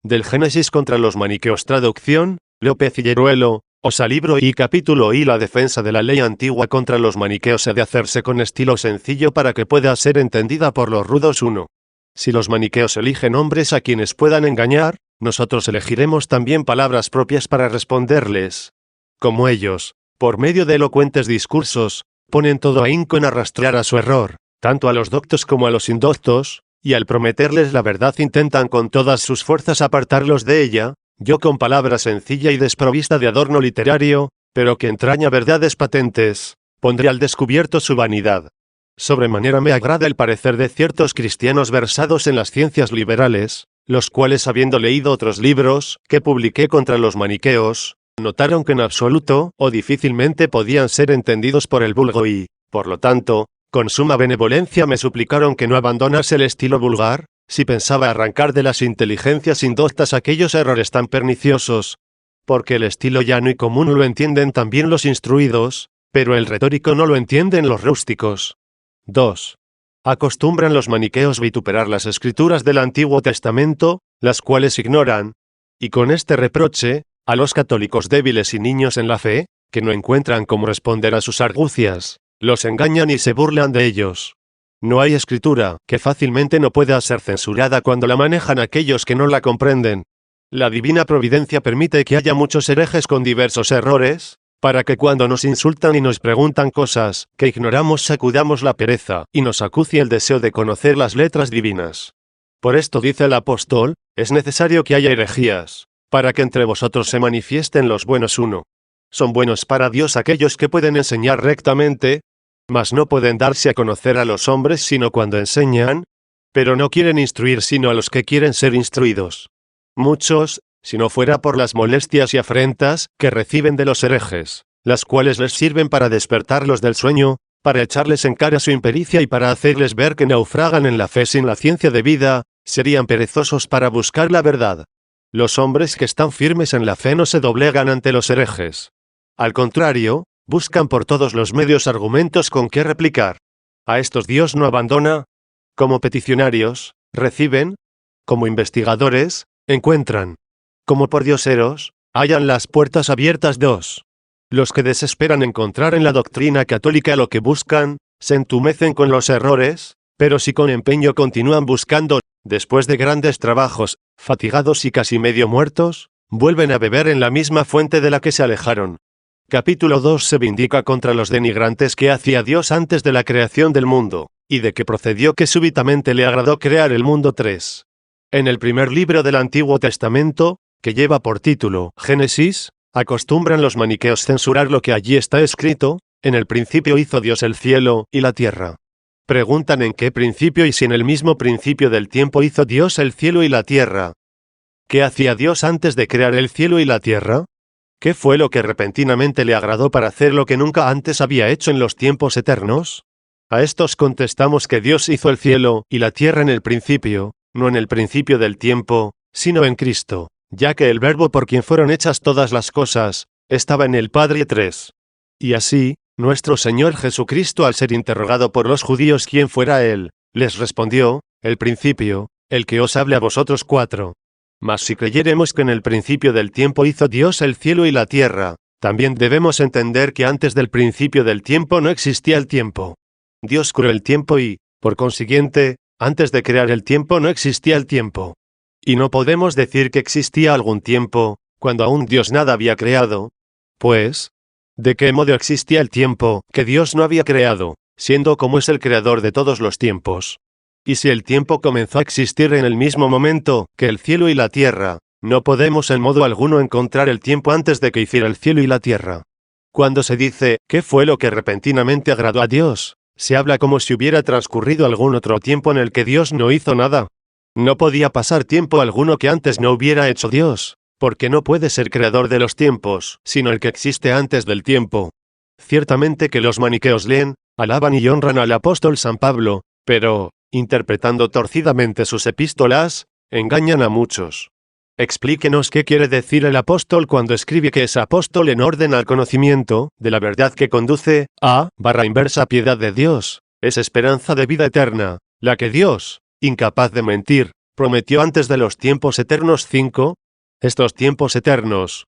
del Génesis contra los maniqueos. Traducción, López y Yeruelo. Osa libro y capítulo y la defensa de la ley antigua contra los maniqueos ha de hacerse con estilo sencillo para que pueda ser entendida por los rudos. 1. Si los maniqueos eligen hombres a quienes puedan engañar, nosotros elegiremos también palabras propias para responderles. Como ellos, por medio de elocuentes discursos, ponen todo ahínco en arrastrar a su error, tanto a los doctos como a los indoctos, y al prometerles la verdad intentan con todas sus fuerzas apartarlos de ella. Yo con palabra sencilla y desprovista de adorno literario, pero que entraña verdades patentes, pondré al descubierto su vanidad. Sobremanera me agrada el parecer de ciertos cristianos versados en las ciencias liberales, los cuales habiendo leído otros libros que publiqué contra los maniqueos, notaron que en absoluto o difícilmente podían ser entendidos por el vulgo y, por lo tanto, con suma benevolencia me suplicaron que no abandonase el estilo vulgar, si pensaba arrancar de las inteligencias indoctas aquellos errores tan perniciosos, porque el estilo llano y común lo entienden también los instruidos, pero el retórico no lo entienden los rústicos. 2. Acostumbran los maniqueos vituperar las escrituras del Antiguo Testamento, las cuales ignoran, y con este reproche, a los católicos débiles y niños en la fe, que no encuentran cómo responder a sus argucias, los engañan y se burlan de ellos. No hay escritura que fácilmente no pueda ser censurada cuando la manejan aquellos que no la comprenden. La divina providencia permite que haya muchos herejes con diversos errores, para que cuando nos insultan y nos preguntan cosas que ignoramos sacudamos la pereza y nos acucie el deseo de conocer las letras divinas. Por esto dice el apóstol, es necesario que haya herejías, para que entre vosotros se manifiesten los buenos. 1. Son buenos para Dios aquellos que pueden enseñar rectamente, mas no pueden darse a conocer a los hombres sino cuando enseñan, pero no quieren instruir sino a los que quieren ser instruidos. Muchos, si no fuera por las molestias y afrentas que reciben de los herejes, las cuales les sirven para despertarlos del sueño, para echarles en cara su impericia y para hacerles ver que naufragan en la fe sin la ciencia debida, serían perezosos para buscar la verdad. Los hombres que están firmes en la fe no se doblegan ante los herejes. Al contrario, buscan por todos los medios argumentos con que replicar. A estos Dios no abandona. Como peticionarios, reciben. Como investigadores, encuentran. Como pordioseros, hallan las puertas abiertas. 2. Los que desesperan encontrar en la doctrina católica lo que buscan, se entumecen con los errores, pero si con empeño continúan buscando, después de grandes trabajos, fatigados y casi medio muertos, vuelven a beber en la misma fuente de la que se alejaron. Capítulo 2 se vindica contra los denigrantes que hacía Dios antes de la creación del mundo, y de que procedió que súbitamente le agradó crear el mundo. 3. En el primer libro del Antiguo Testamento, que lleva por título Génesis, acostumbran los maniqueos censurar lo que allí está escrito, en el principio hizo Dios el cielo y la tierra. Preguntan en qué principio y si en el mismo principio del tiempo hizo Dios el cielo y la tierra. ¿Qué hacía Dios antes de crear el cielo y la tierra? ¿Qué fue lo que repentinamente le agradó para hacer lo que nunca antes había hecho en los tiempos eternos? A estos contestamos que Dios hizo el cielo y la tierra en el principio, no en el principio del tiempo, sino en Cristo, ya que el Verbo por quien fueron hechas todas las cosas, estaba en el Padre. 3. Y así, nuestro Señor Jesucristo, al ser interrogado por los judíos quién fuera Él, les respondió, el principio, el que os hable a vosotros. 4. Mas si creyéremos que en el principio del tiempo hizo Dios el cielo y la tierra, también debemos entender que antes del principio del tiempo no existía el tiempo. Dios creó el tiempo y, por consiguiente, antes de crear el tiempo no existía el tiempo. Y no podemos decir que existía algún tiempo, cuando aún Dios nada había creado. Pues, ¿de qué modo existía el tiempo que Dios no había creado, siendo como es el creador de todos los tiempos? Y si el tiempo comenzó a existir en el mismo momento que el cielo y la tierra, no podemos en modo alguno encontrar el tiempo antes de que hiciera el cielo y la tierra. Cuando se dice, ¿qué fue lo que repentinamente agradó a Dios?, se habla como si hubiera transcurrido algún otro tiempo en el que Dios no hizo nada. No podía pasar tiempo alguno que antes no hubiera hecho Dios, porque no puede ser creador de los tiempos, sino el que existe antes del tiempo. Ciertamente que los maniqueos leen, alaban y honran al apóstol San Pablo, pero, interpretando torcidamente sus epístolas, engañan a muchos. Explíquenos qué quiere decir el apóstol cuando escribe que es apóstol en orden al conocimiento de la verdad que conduce a / piedad de Dios, es esperanza de vida eterna, la que Dios, incapaz de mentir, prometió antes de los tiempos eternos 5. Estos tiempos eternos.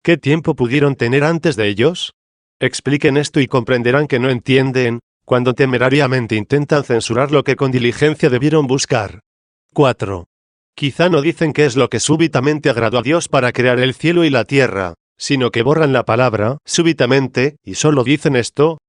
¿Qué tiempo pudieron tener antes de ellos? Expliquen esto y comprenderán que no entienden, cuando temerariamente intentan censurar lo que con diligencia debieron buscar. 4. Quizá no dicen qué es lo que súbitamente agradó a Dios para crear el cielo y la tierra, sino que borran la palabra súbitamente y solo dicen esto.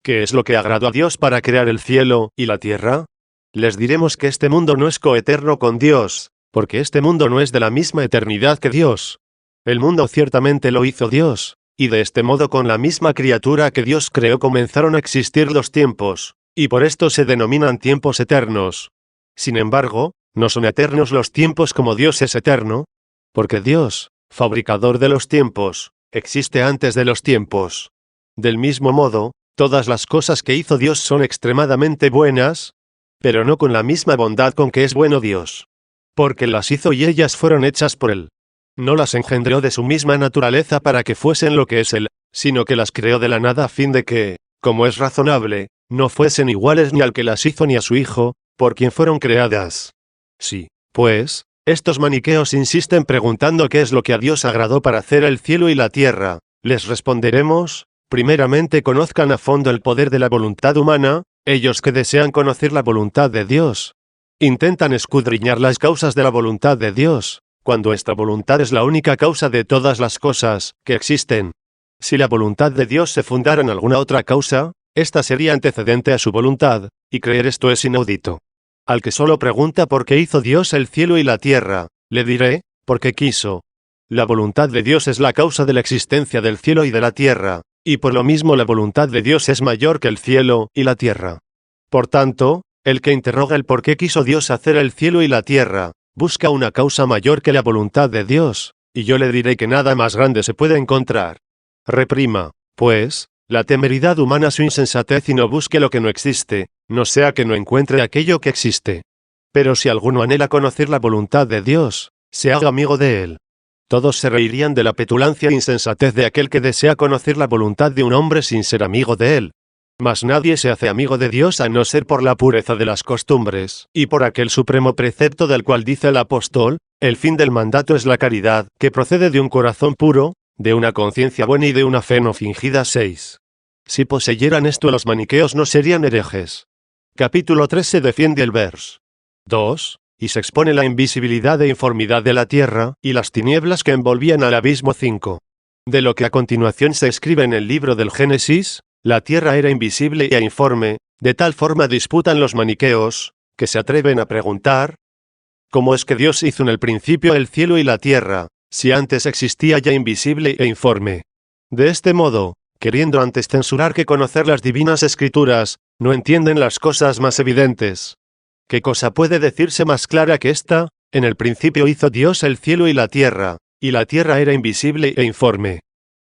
¿Qué es lo que agradó a Dios para crear el cielo y la tierra? Les diremos que este mundo no es coeterno con Dios, porque este mundo no es de la misma eternidad que Dios. El mundo ciertamente lo hizo Dios, y de este modo con la misma criatura que Dios creó comenzaron a existir los tiempos, y por esto se denominan tiempos eternos. Sin embargo, no son eternos los tiempos como Dios es eterno, porque Dios, fabricador de los tiempos, existe antes de los tiempos. Del mismo modo, todas las cosas que hizo Dios son extremadamente buenas, pero no con la misma bondad con que es bueno Dios. Porque las hizo y ellas fueron hechas por Él. No las engendró de su misma naturaleza para que fuesen lo que es Él, sino que las creó de la nada a fin de que, como es razonable, no fuesen iguales ni al que las hizo ni a su Hijo, por quien fueron creadas. Sí, pues, estos maniqueos insisten preguntando qué es lo que a Dios agradó para hacer el cielo y la tierra. Les responderemos, primeramente conozcan a fondo el poder de la voluntad humana, ellos que desean conocer la voluntad de Dios. Intentan escudriñar las causas de la voluntad de Dios, cuando esta voluntad es la única causa de todas las cosas que existen. Si la voluntad de Dios se fundara en alguna otra causa, esta sería antecedente a su voluntad, y creer esto es inaudito. Al que solo pregunta por qué hizo Dios el cielo y la tierra, le diré, porque quiso. La voluntad de Dios es la causa de la existencia del cielo y de la tierra, y por lo mismo la voluntad de Dios es mayor que el cielo y la tierra. Por tanto, el que interroga el por qué quiso Dios hacer el cielo y la tierra, busca una causa mayor que la voluntad de Dios, y yo le diré que nada más grande se puede encontrar. Reprima, pues, la temeridad humana su insensatez y no busque lo que no existe, no sea que no encuentre aquello que existe. Pero si alguno anhela conocer la voluntad de Dios, se haga amigo de Él. Todos se reirían de la petulancia e insensatez de aquel que desea conocer la voluntad de un hombre sin ser amigo de Él. Mas nadie se hace amigo de Dios a no ser por la pureza de las costumbres, y por aquel supremo precepto del cual dice el apóstol, el fin del mandato es la caridad, que procede de un corazón puro, de una conciencia buena y de una fe no fingida. 6. Si poseyeran esto los maniqueos no serían herejes. Capítulo 3 se defiende el vers. 2. Y se expone la invisibilidad e informidad de la tierra, y las tinieblas que envolvían al abismo. 5. De lo que a continuación se escribe en el libro del Génesis, la tierra era invisible e informe, de tal forma disputan los maniqueos, que se atreven a preguntar, ¿cómo es que Dios hizo en el principio el cielo y la tierra, si antes existía ya invisible e informe? De este modo, queriendo antes censurar que conocer las divinas escrituras, no entienden las cosas más evidentes. ¿Qué cosa puede decirse más clara que esta? En el principio hizo Dios el cielo y la tierra era invisible e informe.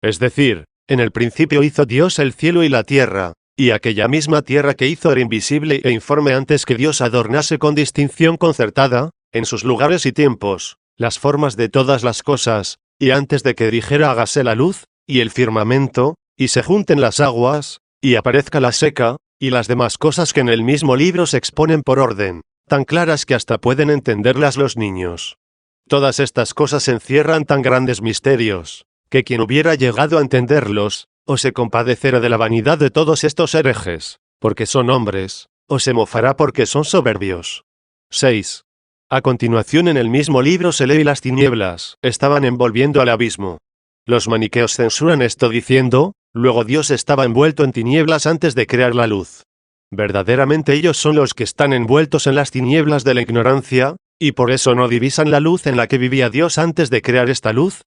Es decir, en el principio hizo Dios el cielo y la tierra, y aquella misma tierra que hizo era invisible e informe antes que Dios adornase con distinción concertada, en sus lugares y tiempos, las formas de todas las cosas, y antes de que dijera hágase la luz, y el firmamento, y se junten las aguas, y aparezca la seca, y las demás cosas que en el mismo libro se exponen por orden, tan claras que hasta pueden entenderlas los niños. Todas estas cosas encierran tan grandes misterios, que quien hubiera llegado a entenderlos, o se compadecerá de la vanidad de todos estos herejes, porque son hombres, o se mofará porque son soberbios. 6. A continuación en el mismo libro se lee: las tinieblas estaban envolviendo al abismo. Los maniqueos censuran esto diciendo, luego Dios estaba envuelto en tinieblas antes de crear la luz. Verdaderamente ellos son los que están envueltos en las tinieblas de la ignorancia, y por eso no divisan la luz en la que vivía Dios antes de crear esta luz.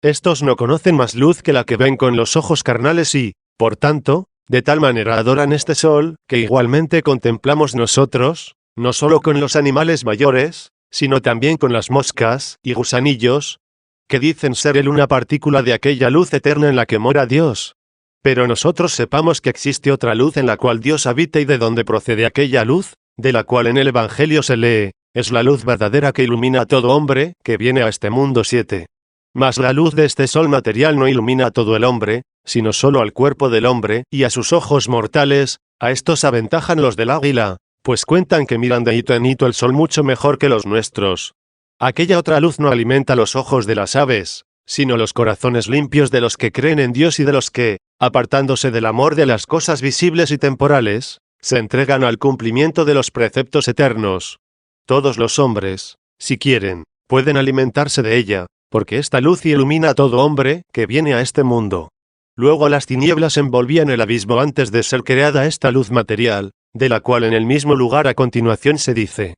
Estos no conocen más luz que la que ven con los ojos carnales y, por tanto, de tal manera adoran este sol, que igualmente contemplamos nosotros, no solo con los animales mayores, sino también con las moscas y gusanillos, que dicen ser él una partícula de aquella luz eterna en la que mora Dios. Pero nosotros sepamos que existe otra luz en la cual Dios habita y de donde procede aquella luz, de la cual en el Evangelio se lee, es la luz verdadera que ilumina a todo hombre que viene a este mundo. 7. Mas la luz de este sol material no ilumina a todo el hombre, sino solo al cuerpo del hombre y a sus ojos mortales, a estos aventajan los del águila, Pues cuentan que miran de hito en hito el sol mucho mejor que los nuestros. Aquella otra luz no alimenta los ojos de las aves, sino los corazones limpios de los que creen en Dios y de los que, apartándose del amor de las cosas visibles y temporales, se entregan al cumplimiento de los preceptos eternos. Todos los hombres, si quieren, pueden alimentarse de ella, porque esta luz ilumina a todo hombre que viene a este mundo. Luego las tinieblas envolvían el abismo antes de ser creada esta luz material, de la cual en el mismo lugar a continuación se dice.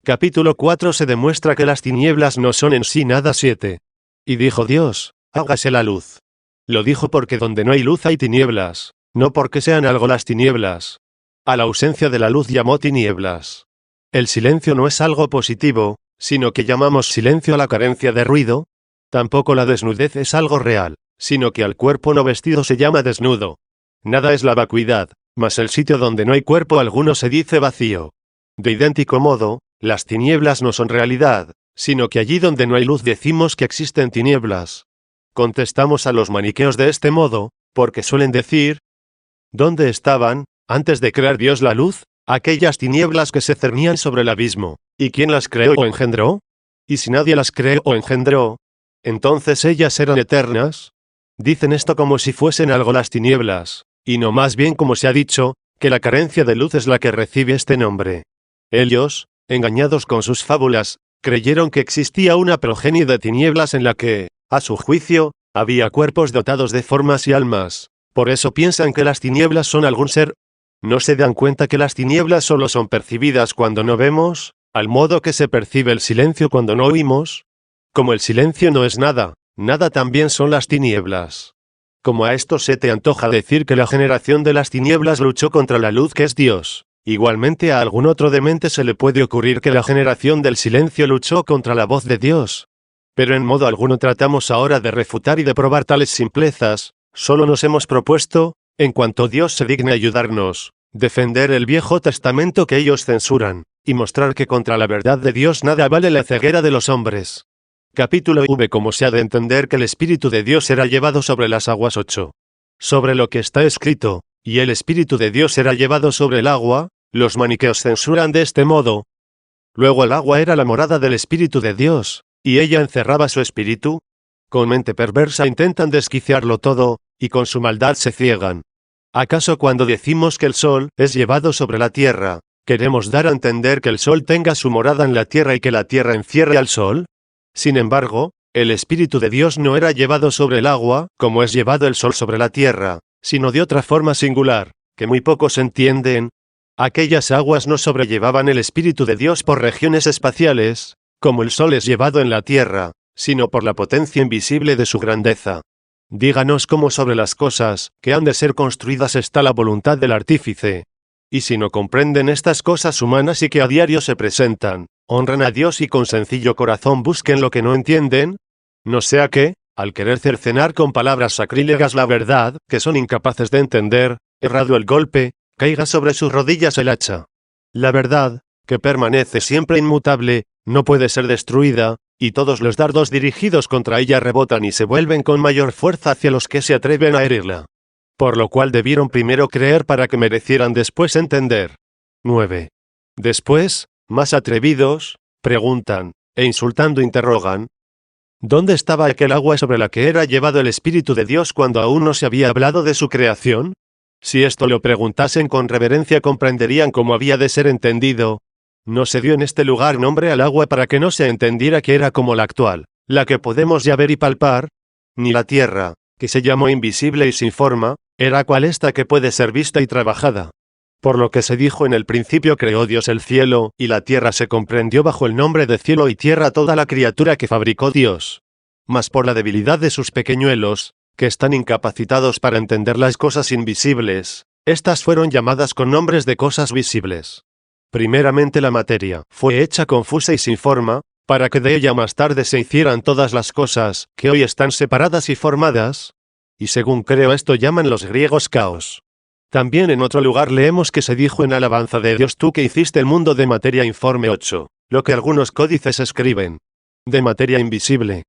Capítulo 4 se demuestra que las tinieblas no son en sí nada. 7. Y dijo Dios, hágase la luz. Lo dijo porque donde no hay luz hay tinieblas, no porque sean algo las tinieblas. A la ausencia de la luz llamó tinieblas. El silencio no es algo positivo, sino que llamamos silencio a la carencia de ruido. Tampoco la desnudez es algo real, sino que al cuerpo no vestido se llama desnudo. Nada es la vacuidad, mas el sitio donde no hay cuerpo alguno se dice vacío. De idéntico modo, las tinieblas no son realidad, sino que allí donde no hay luz decimos que existen tinieblas. Contestamos a los maniqueos de este modo, porque suelen decir, ¿dónde estaban, antes de crear Dios la luz, aquellas tinieblas que se cernían sobre el abismo? ¿Y quién las creó o engendró? Y si nadie las creó o engendró, ¿entonces ellas eran eternas? Dicen esto como si fuesen algo las tinieblas, y no más bien como se ha dicho, que la carencia de luz es la que recibe este nombre. Ellos, engañados con sus fábulas, creyeron que existía una progenie de tinieblas en la que, a su juicio, había cuerpos dotados de formas y almas. Por eso piensan que las tinieblas son algún ser. ¿No se dan cuenta que las tinieblas solo son percibidas cuando no vemos, al modo que se percibe el silencio cuando no oímos? Como el silencio no es nada, nada también son las tinieblas. Como a esto se te antoja decir que la generación de las tinieblas luchó contra la luz que es Dios, igualmente a algún otro demente se le puede ocurrir que la generación del silencio luchó contra la voz de Dios. Pero en modo alguno tratamos ahora de refutar y de probar tales simplezas, solo nos hemos propuesto, en cuanto Dios se digne ayudarnos, defender el Viejo Testamento que ellos censuran, y mostrar que contra la verdad de Dios nada vale la ceguera de los hombres. Capítulo V. Como se ha de entender que el Espíritu de Dios era llevado sobre las aguas. 8. Sobre lo que está escrito, y el Espíritu de Dios era llevado sobre el agua, los maniqueos censuran de este modo. Luego el agua era la morada del Espíritu de Dios, y ella encerraba su espíritu. Con mente perversa intentan desquiciarlo todo, y con su maldad se ciegan. ¿Acaso cuando decimos que el sol es llevado sobre la tierra, queremos dar a entender que el sol tenga su morada en la tierra y que la tierra encierre al sol? Sin embargo, el Espíritu de Dios no era llevado sobre el agua, como es llevado el sol sobre la tierra, sino de otra forma singular, que muy pocos entienden. Aquellas aguas no sobrellevaban el Espíritu de Dios por regiones espaciales, como el sol es llevado en la tierra, sino por la potencia invisible de su grandeza. Díganos cómo sobre las cosas que han de ser construidas está la voluntad del artífice. Y si no comprenden estas cosas humanas y que a diario se presentan, honran a Dios y con sencillo corazón busquen lo que no entienden, no sea que, al querer cercenar con palabras sacrílegas la verdad, que son incapaces de entender, errado el golpe, caiga sobre sus rodillas el hacha. La verdad, que permanece siempre inmutable, no puede ser destruida, y todos los dardos dirigidos contra ella rebotan y se vuelven con mayor fuerza hacia los que se atreven a herirla. Por lo cual debieron primero creer para que merecieran después entender. 9. Después, más atrevidos, preguntan, e insultando interrogan, ¿dónde estaba aquel agua sobre la que era llevado el Espíritu de Dios cuando aún no se había hablado de su creación? Si esto lo preguntasen con reverencia comprenderían cómo había de ser entendido. No se dio en este lugar nombre al agua para que no se entendiera que era como la actual, la que podemos ya ver y palpar, ni la tierra, que se llamó invisible y sin forma, era cual esta que puede ser vista y trabajada. Por lo que se dijo en el principio creó Dios el cielo, y la tierra se comprendió bajo el nombre de cielo y tierra toda la criatura que fabricó Dios. Mas por la debilidad de sus pequeñuelos, que están incapacitados para entender las cosas invisibles, estas fueron llamadas con nombres de cosas visibles. Primeramente la materia fue hecha confusa y sin forma, para que de ella más tarde se hicieran todas las cosas, que hoy están separadas y formadas. Y según creo esto llaman los griegos caos. También en otro lugar leemos que se dijo en alabanza de Dios tú que hiciste el mundo de materia informe. 8. Lo que algunos códices escriben. De materia invisible.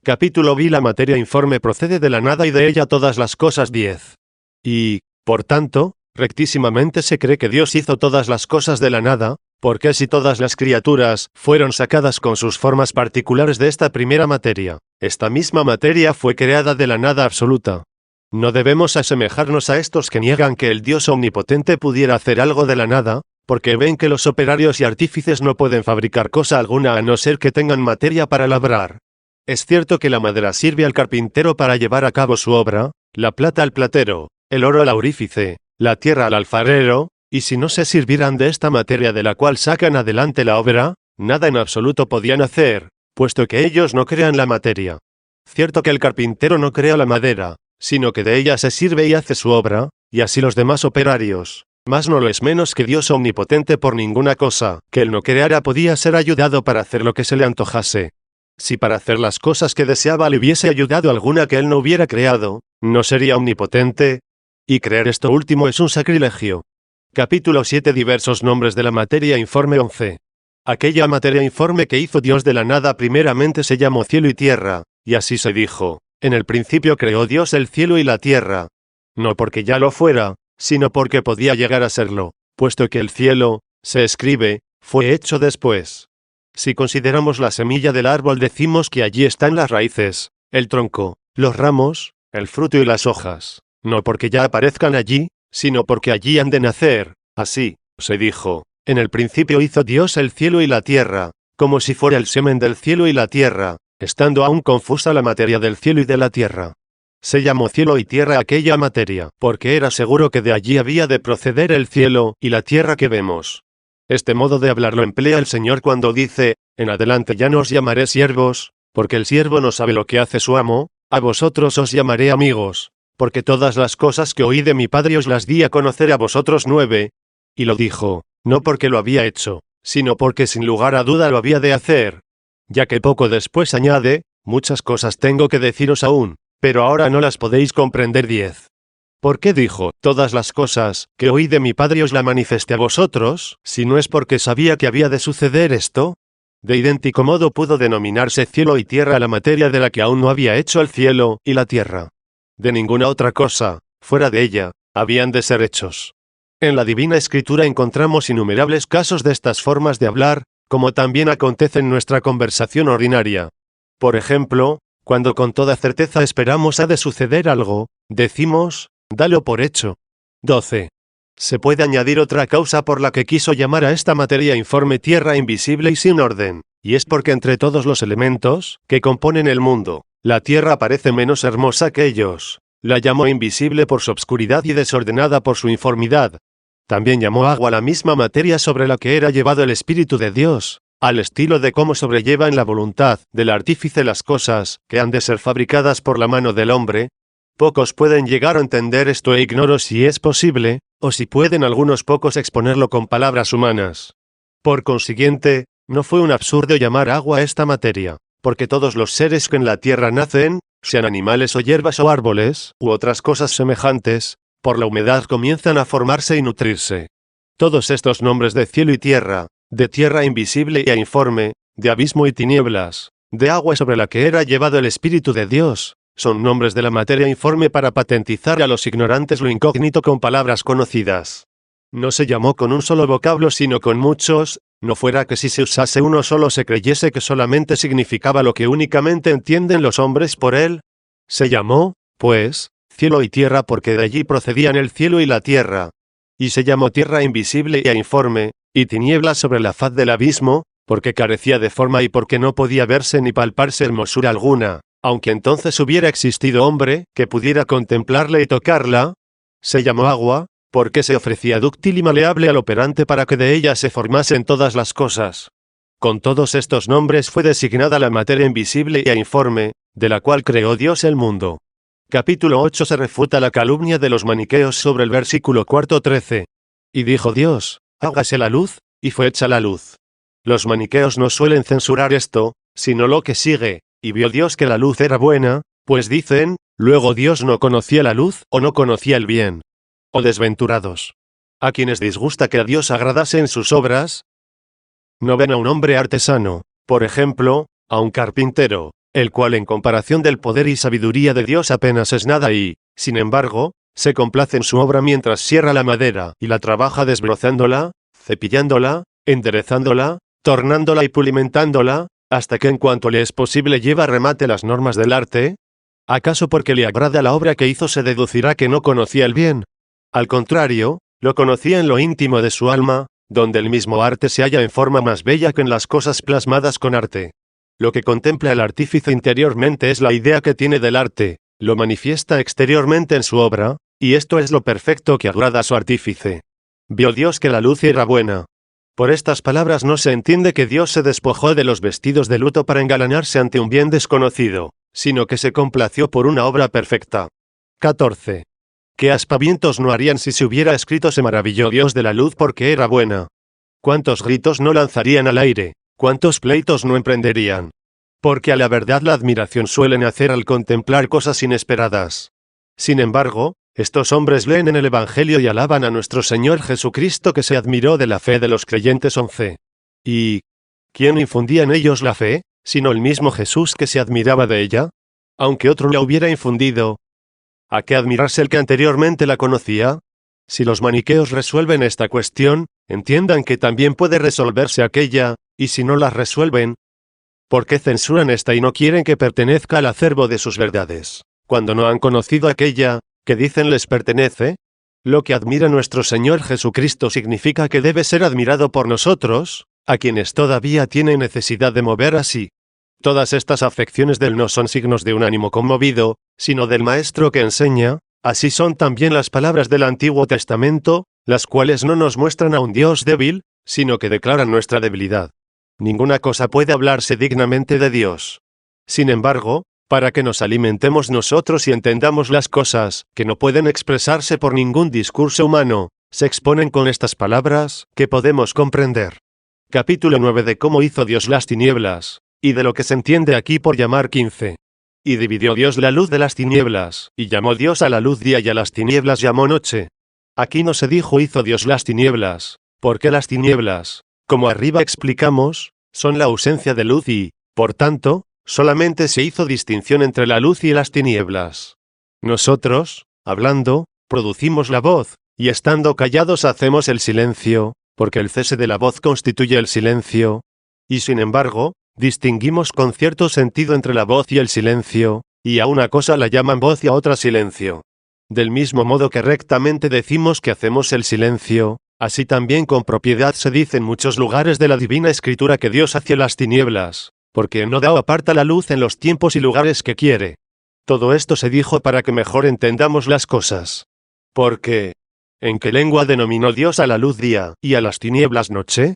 Capítulo V. La materia informe procede de la nada y de ella todas las cosas. 10. Y, por tanto, Rectísimamente se cree que Dios hizo todas las cosas de la nada, porque si todas las criaturas fueron sacadas con sus formas particulares de esta primera materia, esta misma materia fue creada de la nada absoluta. No debemos asemejarnos a estos que niegan que el Dios omnipotente pudiera hacer algo de la nada, porque ven que los operarios y artífices no pueden fabricar cosa alguna a no ser que tengan materia para labrar. Es cierto que la madera sirve al carpintero para llevar a cabo su obra, la plata al platero, el oro al aurífice, la tierra al alfarero, y si no se sirvieran de esta materia de la cual sacan adelante la obra, nada en absoluto podían hacer, puesto que ellos no crean la materia. Cierto que el carpintero no crea la madera, sino que de ella se sirve y hace su obra, y así los demás operarios, mas no lo es menos que Dios omnipotente por ninguna cosa que él no creara podía ser ayudado para hacer lo que se le antojase. Si para hacer las cosas que deseaba le hubiese ayudado alguna que él no hubiera creado, ¿no sería omnipotente? Y creer esto último es un sacrilegio. Capítulo 7. Diversos nombres de la materia informe 11. Aquella materia informe que hizo Dios de la nada primeramente se llamó cielo y tierra, y así se dijo: en el principio creó Dios el cielo y la tierra. No porque ya lo fuera, sino porque podía llegar a serlo, puesto que el cielo, se escribe, fue hecho después. Si consideramos la semilla del árbol decimos que allí están las raíces, el tronco, los ramos, el fruto y las hojas, no porque ya aparezcan allí, sino porque allí han de nacer. Así, se dijo, en el principio hizo Dios el cielo y la tierra, como si fuera el semen del cielo y la tierra, estando aún confusa la materia del cielo y de la tierra. Se llamó cielo y tierra aquella materia, porque era seguro que de allí había de proceder el cielo y la tierra que vemos. Este modo de hablar lo emplea el Señor cuando dice: en adelante ya no os llamaré siervos, porque el siervo no sabe lo que hace su amo, a vosotros os llamaré amigos, porque todas las cosas que oí de mi Padre os las di a conocer a vosotros. 9. Y lo dijo, no porque lo había hecho, sino porque sin lugar a duda lo había de hacer. Ya que poco después añade: muchas cosas tengo que deciros aún, pero ahora no las podéis comprender. 10. ¿Por qué dijo, todas las cosas que oí de mi Padre os la manifesté a vosotros, si no es porque sabía que había de suceder esto? De idéntico modo pudo denominarse cielo y tierra la materia de la que aún no había hecho el cielo y la tierra. De ninguna otra cosa, fuera de ella, habían de ser hechos. En la Divina Escritura encontramos innumerables casos de estas formas de hablar, como también acontece en nuestra conversación ordinaria. Por ejemplo, cuando con toda certeza esperamos ha de suceder algo, decimos: dalo por hecho. 12. Se puede añadir otra causa por la que quiso llamar a esta materia informe tierra invisible y sin orden, y es porque entre todos los elementos que componen el mundo, la tierra parece menos hermosa que ellos. La llamó invisible por su obscuridad y desordenada por su informidad. También llamó agua la misma materia sobre la que era llevado el Espíritu de Dios, al estilo de cómo sobrelleva en la voluntad del artífice las cosas que han de ser fabricadas por la mano del hombre. Pocos pueden llegar a entender esto e ignoro si es posible, o si pueden algunos pocos exponerlo con palabras humanas. Por consiguiente, no fue un absurdo llamar agua a esta materia, porque todos los seres que en la tierra nacen, sean animales o hierbas o árboles, u otras cosas semejantes, por la humedad comienzan a formarse y nutrirse. Todos estos nombres de cielo y tierra, de tierra invisible e informe, de abismo y tinieblas, de agua sobre la que era llevado el Espíritu de Dios, son nombres de la materia informe para patentizar a los ignorantes lo incógnito con palabras conocidas. No se llamó con un solo vocablo sino con muchos, no fuera que si se usase uno solo se creyese que solamente significaba lo que únicamente entienden los hombres por él. Se llamó, pues, cielo y tierra porque de allí procedían el cielo y la tierra. Y se llamó tierra invisible e informe, y tinieblas sobre la faz del abismo, porque carecía de forma y porque no podía verse ni palparse hermosura alguna, aunque entonces hubiera existido hombre que pudiera contemplarla y tocarla. Se llamó agua, porque se ofrecía dúctil y maleable al operante para que de ella se formasen todas las cosas. Con todos estos nombres fue designada la materia invisible e informe, de la cual creó Dios el mundo. Capítulo 8. Se refuta la calumnia de los maniqueos sobre el versículo 4:13. Y dijo Dios: hágase la luz, y fue hecha la luz. Los maniqueos no suelen censurar esto, sino lo que sigue: y vio Dios que la luz era buena, pues dicen: luego Dios no conocía la luz o no conocía el bien. Oh desventurados, a quienes disgusta que a Dios agradase en sus obras. No ven a un hombre artesano, por ejemplo, a un carpintero, el cual en comparación del poder y sabiduría de Dios apenas es nada y, sin embargo, se complace en su obra mientras sierra la madera y la trabaja desbrozándola, cepillándola, enderezándola, tornándola y pulimentándola, hasta que en cuanto le es posible lleva a remate las normas del arte? ¿Acaso porque le agrada la obra que hizo se deducirá que no conocía el bien? Al contrario, lo conocía en lo íntimo de su alma, donde el mismo arte se halla en forma más bella que en las cosas plasmadas con arte. Lo que contempla el artífice interiormente es la idea que tiene del arte, lo manifiesta exteriormente en su obra, y esto es lo perfecto que agrada a su artífice. Vio Dios que la luz era buena. Por estas palabras no se entiende que Dios se despojó de los vestidos de luto para engalanarse ante un bien desconocido, sino que se complació por una obra perfecta. 14. ¿Qué aspavientos no harían si se hubiera escrito se maravilló Dios de la luz porque era buena? ¿Cuántos gritos no lanzarían al aire? ¿Cuántos pleitos no emprenderían? Porque a la verdad la admiración suele nacer al contemplar cosas inesperadas. Sin embargo, estos hombres leen en el Evangelio y alaban a nuestro Señor Jesucristo que se admiró de la fe de los creyentes 11. ¿Y quién infundía en ellos la fe, sino el mismo Jesús que se admiraba de ella? Aunque otro la hubiera infundido, ¿a qué admirarse el que anteriormente la conocía? Si los maniqueos resuelven esta cuestión, entiendan que también puede resolverse aquella, y si no las resuelven, ¿por qué censuran esta y no quieren que pertenezca al acervo de sus verdades, cuando no han conocido aquella, que dicen les pertenece? Lo que admira nuestro Señor Jesucristo significa que debe ser admirado por nosotros, a quienes todavía tienen necesidad de mover así. Todas estas afecciones del no son signos de un ánimo conmovido, sino del Maestro que enseña, así son también las palabras del Antiguo Testamento, las cuales no nos muestran a un Dios débil, sino que declaran nuestra debilidad. Ninguna cosa puede hablarse dignamente de Dios. Sin embargo, para que nos alimentemos nosotros y entendamos las cosas, que no pueden expresarse por ningún discurso humano, se exponen con estas palabras, que podemos comprender. Capítulo 9 de cómo hizo Dios las tinieblas, y de lo que se entiende aquí por llamar 15. Y dividió Dios la luz de las tinieblas, y llamó Dios a la luz día y a las tinieblas llamó noche. Aquí no se dijo hizo Dios las tinieblas, porque las tinieblas, como arriba explicamos, son la ausencia de luz y, por tanto, solamente se hizo distinción entre la luz y las tinieblas. Nosotros, hablando, producimos la voz, y estando callados hacemos el silencio, porque el cese de la voz constituye el silencio. Y sin embargo, distinguimos con cierto sentido entre la voz y el silencio, y a una cosa la llaman voz y a otra silencio. Del mismo modo que rectamente decimos que hacemos el silencio, así también con propiedad se dice en muchos lugares de la Divina Escritura que Dios hace las tinieblas, porque no da o aparta la luz en los tiempos y lugares que quiere. Todo esto se dijo para que mejor entendamos las cosas. Porque, ¿en qué lengua denominó Dios a la luz día y a las tinieblas noche?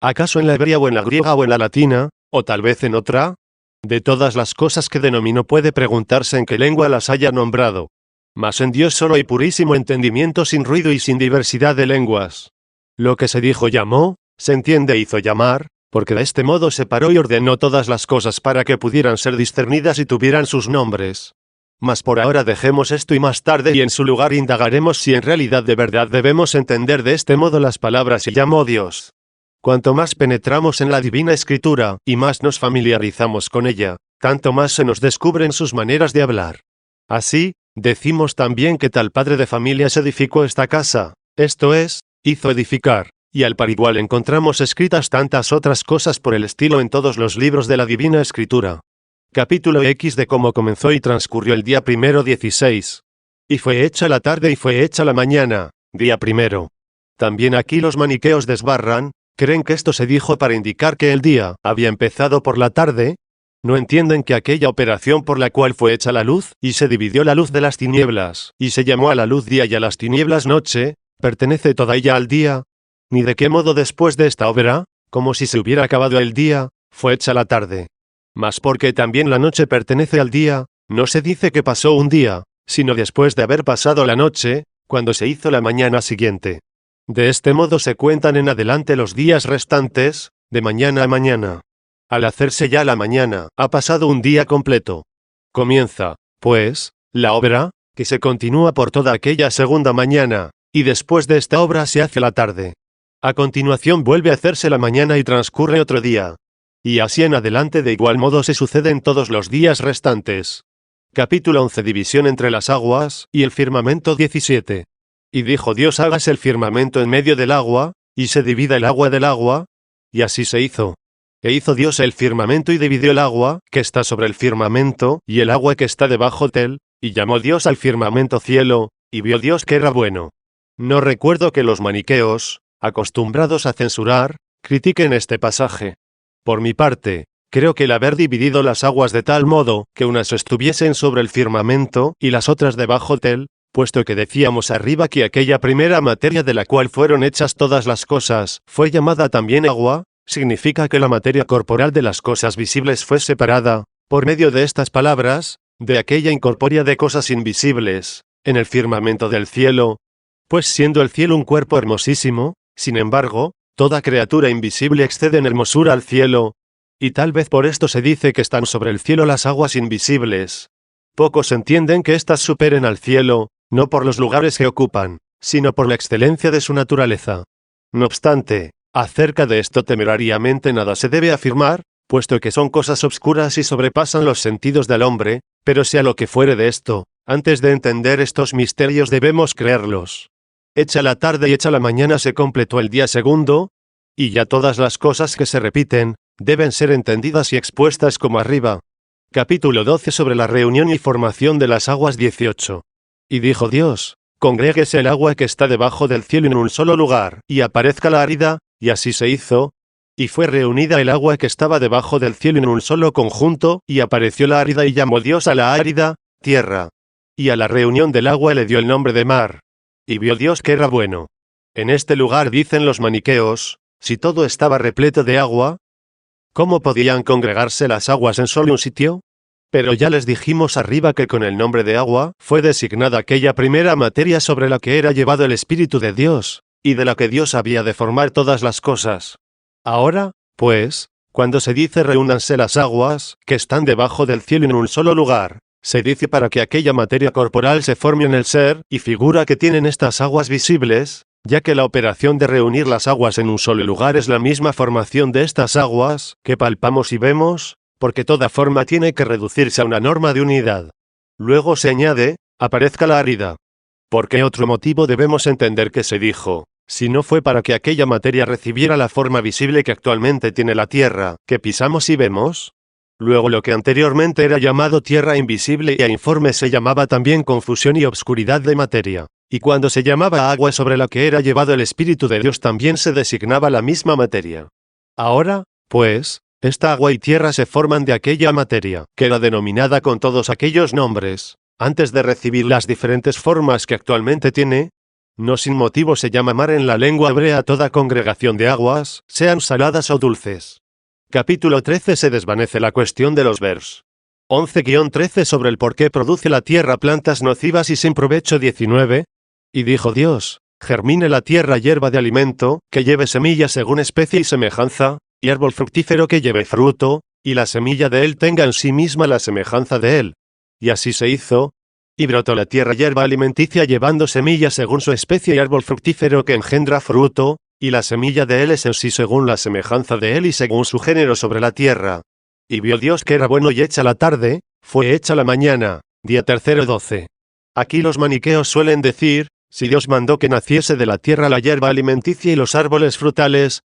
¿Acaso en la hebrea o en la griega o en la latina, o tal vez en otra? De todas las cosas que denominó puede preguntarse en qué lengua las haya nombrado. Mas en Dios solo hay purísimo entendimiento sin ruido y sin diversidad de lenguas. Lo que se dijo llamó, se entiende hizo llamar, porque de este modo separó y ordenó todas las cosas para que pudieran ser discernidas y tuvieran sus nombres. Mas por ahora dejemos esto y más tarde y en su lugar indagaremos si en realidad de verdad debemos entender de este modo las palabras y llamó Dios. Cuanto más penetramos en la Divina Escritura, y más nos familiarizamos con ella, tanto más se nos descubren sus maneras de hablar. Así, decimos también que tal padre de familias edificó esta casa, esto es, hizo edificar, y al par igual encontramos escritas tantas otras cosas por el estilo en todos los libros de la Divina Escritura. Capítulo X de cómo comenzó y transcurrió el día primero 16. Y fue hecha la tarde y fue hecha la mañana, día primero. También aquí los maniqueos desbarran, creen que esto se dijo para indicar que el día había empezado por la tarde. No entienden que aquella operación por la cual fue hecha la luz, y se dividió la luz de las tinieblas, y se llamó a la luz día y a las tinieblas noche, pertenece toda ella al día. Ni de qué modo después de esta obra, como si se hubiera acabado el día, fue hecha la tarde. Mas porque también la noche pertenece al día, no se dice que pasó un día, sino después de haber pasado la noche, cuando se hizo la mañana siguiente. De este modo se cuentan en adelante los días restantes, de mañana a mañana. Al hacerse ya la mañana, ha pasado un día completo. Comienza, pues, la obra, que se continúa por toda aquella segunda mañana, y después de esta obra se hace la tarde. A continuación vuelve a hacerse la mañana y transcurre otro día. Y así en adelante de igual modo se suceden todos los días restantes. Capítulo 11. División entre las aguas y el firmamento 17. Y dijo Dios: hágase el firmamento en medio del agua, y se divida el agua del agua, y así se hizo. E hizo Dios el firmamento y dividió el agua que está sobre el firmamento y el agua que está debajo de él, y llamó Dios al firmamento cielo, y vio Dios que era bueno. No recuerdo que los maniqueos, acostumbrados a censurar, critiquen este pasaje. Por mi parte, creo que el haber dividido las aguas de tal modo que unas estuviesen sobre el firmamento y las otras debajo de él, puesto que decíamos arriba que aquella primera materia de la cual fueron hechas todas las cosas fue llamada también agua, significa que la materia corporal de las cosas visibles fue separada, por medio de estas palabras, de aquella incorpórea de cosas invisibles, en el firmamento del cielo. Pues siendo el cielo un cuerpo hermosísimo, sin embargo, toda criatura invisible excede en hermosura al cielo, y tal vez por esto se dice que están sobre el cielo las aguas invisibles. Pocos entienden que éstas superen al cielo, no por los lugares que ocupan, sino por la excelencia de su naturaleza. No obstante, acerca de esto temerariamente nada se debe afirmar, puesto que son cosas obscuras y sobrepasan los sentidos del hombre, pero sea lo que fuere de esto, antes de entender estos misterios debemos creerlos. Hecha la tarde y hecha la mañana se completó el día segundo, y ya todas las cosas que se repiten, deben ser entendidas y expuestas como arriba. Capítulo 12 sobre la reunión y formación de las aguas 18. Y dijo Dios: congréguese el agua que está debajo del cielo en un solo lugar, y aparezca la árida, y así se hizo. Y fue reunida el agua que estaba debajo del cielo en un solo conjunto, y apareció la árida, y llamó Dios a la árida, tierra. Y a la reunión del agua le dio el nombre de mar. Y vio Dios que era bueno. En este lugar dicen los maniqueos: si todo estaba repleto de agua, ¿cómo podían congregarse las aguas en solo un sitio? Pero ya les dijimos arriba que con el nombre de agua fue designada aquella primera materia sobre la que era llevado el Espíritu de Dios, y de la que Dios había de formar todas las cosas. Ahora, pues, cuando se dice reúnanse las aguas que están debajo del cielo en un solo lugar, se dice para que aquella materia corporal se forme en el ser, y figura que tienen estas aguas visibles, ya que la operación de reunir las aguas en un solo lugar es la misma formación de estas aguas que palpamos y vemos, porque toda forma tiene que reducirse a una norma de unidad. Luego se añade: aparezca la árida. ¿Por qué otro motivo debemos entender que se dijo, si no fue para que aquella materia recibiera la forma visible que actualmente tiene la tierra, que pisamos y vemos? Luego lo que anteriormente era llamado tierra invisible e informe se llamaba también confusión y obscuridad de materia. Y cuando se llamaba agua sobre la que era llevado el Espíritu de Dios también se designaba la misma materia. Ahora, pues, esta agua y tierra se forman de aquella materia, que era denominada con todos aquellos nombres, antes de recibir las diferentes formas que actualmente tiene. No sin motivo se llama mar en la lengua hebrea toda congregación de aguas, sean saladas o dulces. Capítulo 13 se desvanece la cuestión de los vers. 11-13 sobre el por qué produce la tierra plantas nocivas y sin provecho 19. Y dijo Dios: germine la tierra hierba de alimento, que lleve semilla según especie y semejanza, y árbol fructífero que lleve fruto, y la semilla de él tenga en sí misma la semejanza de él. Y así se hizo. Y brotó la tierra hierba alimenticia llevando semilla según su especie y árbol fructífero que engendra fruto, y la semilla de él es en sí según la semejanza de él y según su género sobre la tierra. Y vio Dios que era bueno y hecha la tarde, fue hecha la mañana, día tercero 12. Aquí los maniqueos suelen decir: si Dios mandó que naciese de la tierra la hierba alimenticia y los árboles frutales,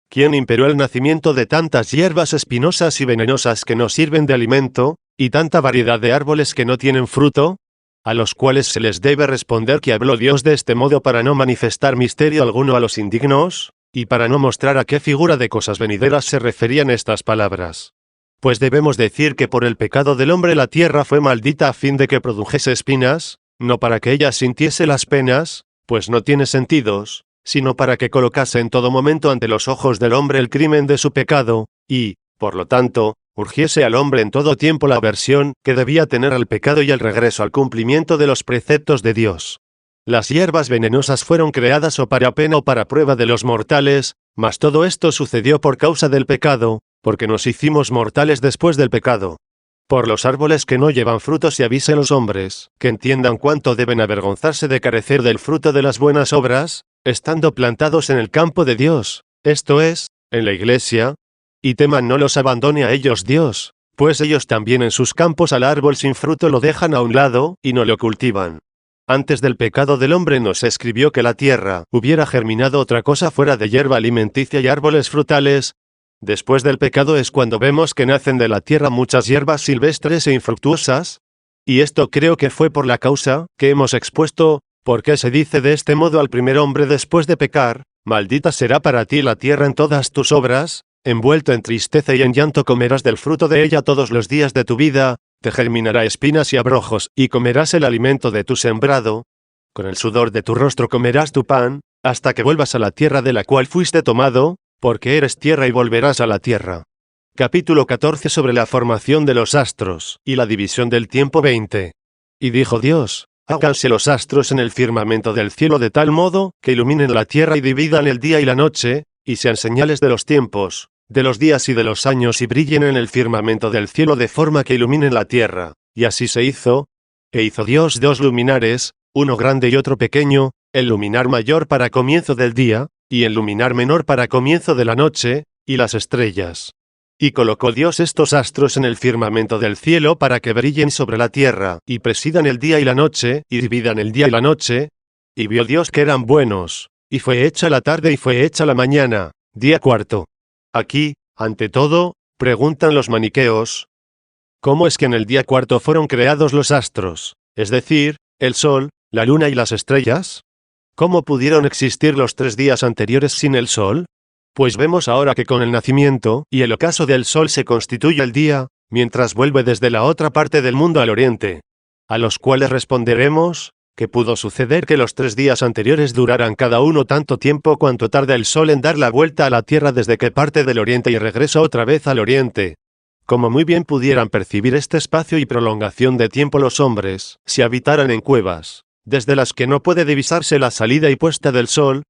¿quién imperó el nacimiento de tantas hierbas espinosas y venenosas que no sirven de alimento, y tanta variedad de árboles que no tienen fruto? A los cuales se les debe responder que habló Dios de este modo para no manifestar misterio alguno a los indignos, y para no mostrar a qué figura de cosas venideras se referían estas palabras. Pues debemos decir que por el pecado del hombre la tierra fue maldita a fin de que produjese espinas, no para que ella sintiese las penas, pues no tiene sentidos, sino para que colocase en todo momento ante los ojos del hombre el crimen de su pecado, y, por lo tanto, urgiese al hombre en todo tiempo la aversión que debía tener al pecado y el regreso al cumplimiento de los preceptos de Dios. Las hierbas venenosas fueron creadas o para pena o para prueba de los mortales, mas todo esto sucedió por causa del pecado, porque nos hicimos mortales después del pecado. Por los árboles que no llevan frutos y avise a los hombres, que entiendan cuánto deben avergonzarse de carecer del fruto de las buenas obras, estando plantados en el campo de Dios, esto es, en la iglesia, y teman no los abandone a ellos Dios, Pues ellos también en sus campos al árbol sin fruto lo dejan a un lado, y no lo cultivan. Antes del pecado del hombre no se escribió que la tierra hubiera germinado otra cosa fuera de hierba alimenticia y árboles frutales. Después del pecado es cuando vemos que nacen de la tierra muchas hierbas silvestres e infructuosas. Y esto creo que fue por la causa que hemos expuesto, porque se dice de este modo al primer hombre después de pecar: maldita será para ti la tierra en todas tus obras, envuelto en tristeza y en llanto comerás del fruto de ella todos los días de tu vida. Te germinará espinas y abrojos, y comerás el alimento de tu sembrado. Con el sudor de tu rostro comerás tu pan, hasta que vuelvas a la tierra de la cual fuiste tomado, porque eres tierra y volverás a la tierra. Capítulo 14 sobre la formación de los astros, y la división del tiempo 20. Y dijo Dios: háganse los astros en el firmamento del cielo de tal modo, que iluminen la tierra y dividan el día y la noche, y sean señales de los tiempos, de los días y de los años, y brillen en el firmamento del cielo de forma que iluminen la tierra. Y así se hizo. E hizo Dios 2 luminares, uno grande y otro pequeño, el luminar mayor para comienzo del día, y el luminar menor para comienzo de la noche, y las estrellas. Y colocó Dios estos astros en el firmamento del cielo para que brillen sobre la tierra, y presidan el día y la noche, y dividan el día y la noche. Y vio Dios que eran buenos, y fue hecha la tarde y fue hecha la mañana, día cuarto. Aquí, ante todo, preguntan los maniqueos: ¿cómo es que en el día cuarto fueron creados los astros, es decir, el sol, la luna y las estrellas? ¿Cómo pudieron existir los 3 días anteriores sin el sol? Pues vemos ahora que con el nacimiento y el ocaso del sol se constituye el día, mientras vuelve desde la otra parte del mundo al oriente. A los cuales responderemos, que pudo suceder que los 3 días anteriores duraran cada uno tanto tiempo cuanto tarda el sol en dar la vuelta a la tierra desde que parte del oriente y regresa otra vez al oriente. Como muy bien pudieran percibir este espacio y prolongación de tiempo los hombres, si habitaran en cuevas, desde las que no puede divisarse la salida y puesta del sol,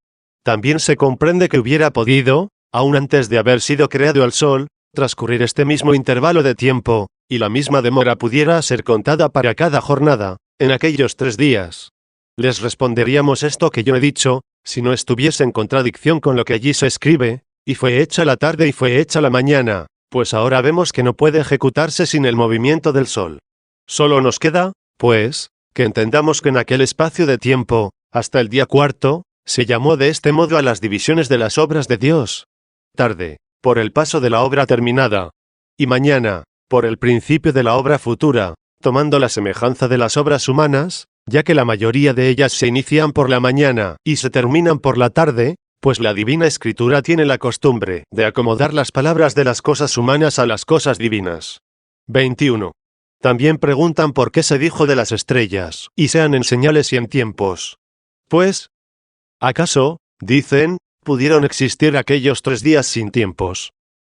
también se comprende que hubiera podido, aun antes de haber sido creado el sol, transcurrir este mismo intervalo de tiempo, y la misma demora pudiera ser contada para cada jornada, en aquellos 3 días. Les responderíamos esto que yo he dicho, si no estuviese en contradicción con lo que allí se escribe: y fue hecha la tarde y fue hecha la mañana, pues ahora vemos que no puede ejecutarse sin el movimiento del sol. Solo nos queda, pues, que entendamos que en aquel espacio de tiempo, hasta el día cuarto, se llamó de este modo a las divisiones de las obras de Dios: tarde, por el paso de la obra terminada, y mañana, por el principio de la obra futura, tomando la semejanza de las obras humanas, ya que la mayoría de ellas se inician por la mañana y se terminan por la tarde, pues la Divina Escritura tiene la costumbre de acomodar las palabras de las cosas humanas a las cosas divinas. 21. También preguntan por qué se dijo de las estrellas, y sean en señales y en tiempos. Pues, ¿acaso, dicen, pudieron existir aquellos 3 días sin tiempos?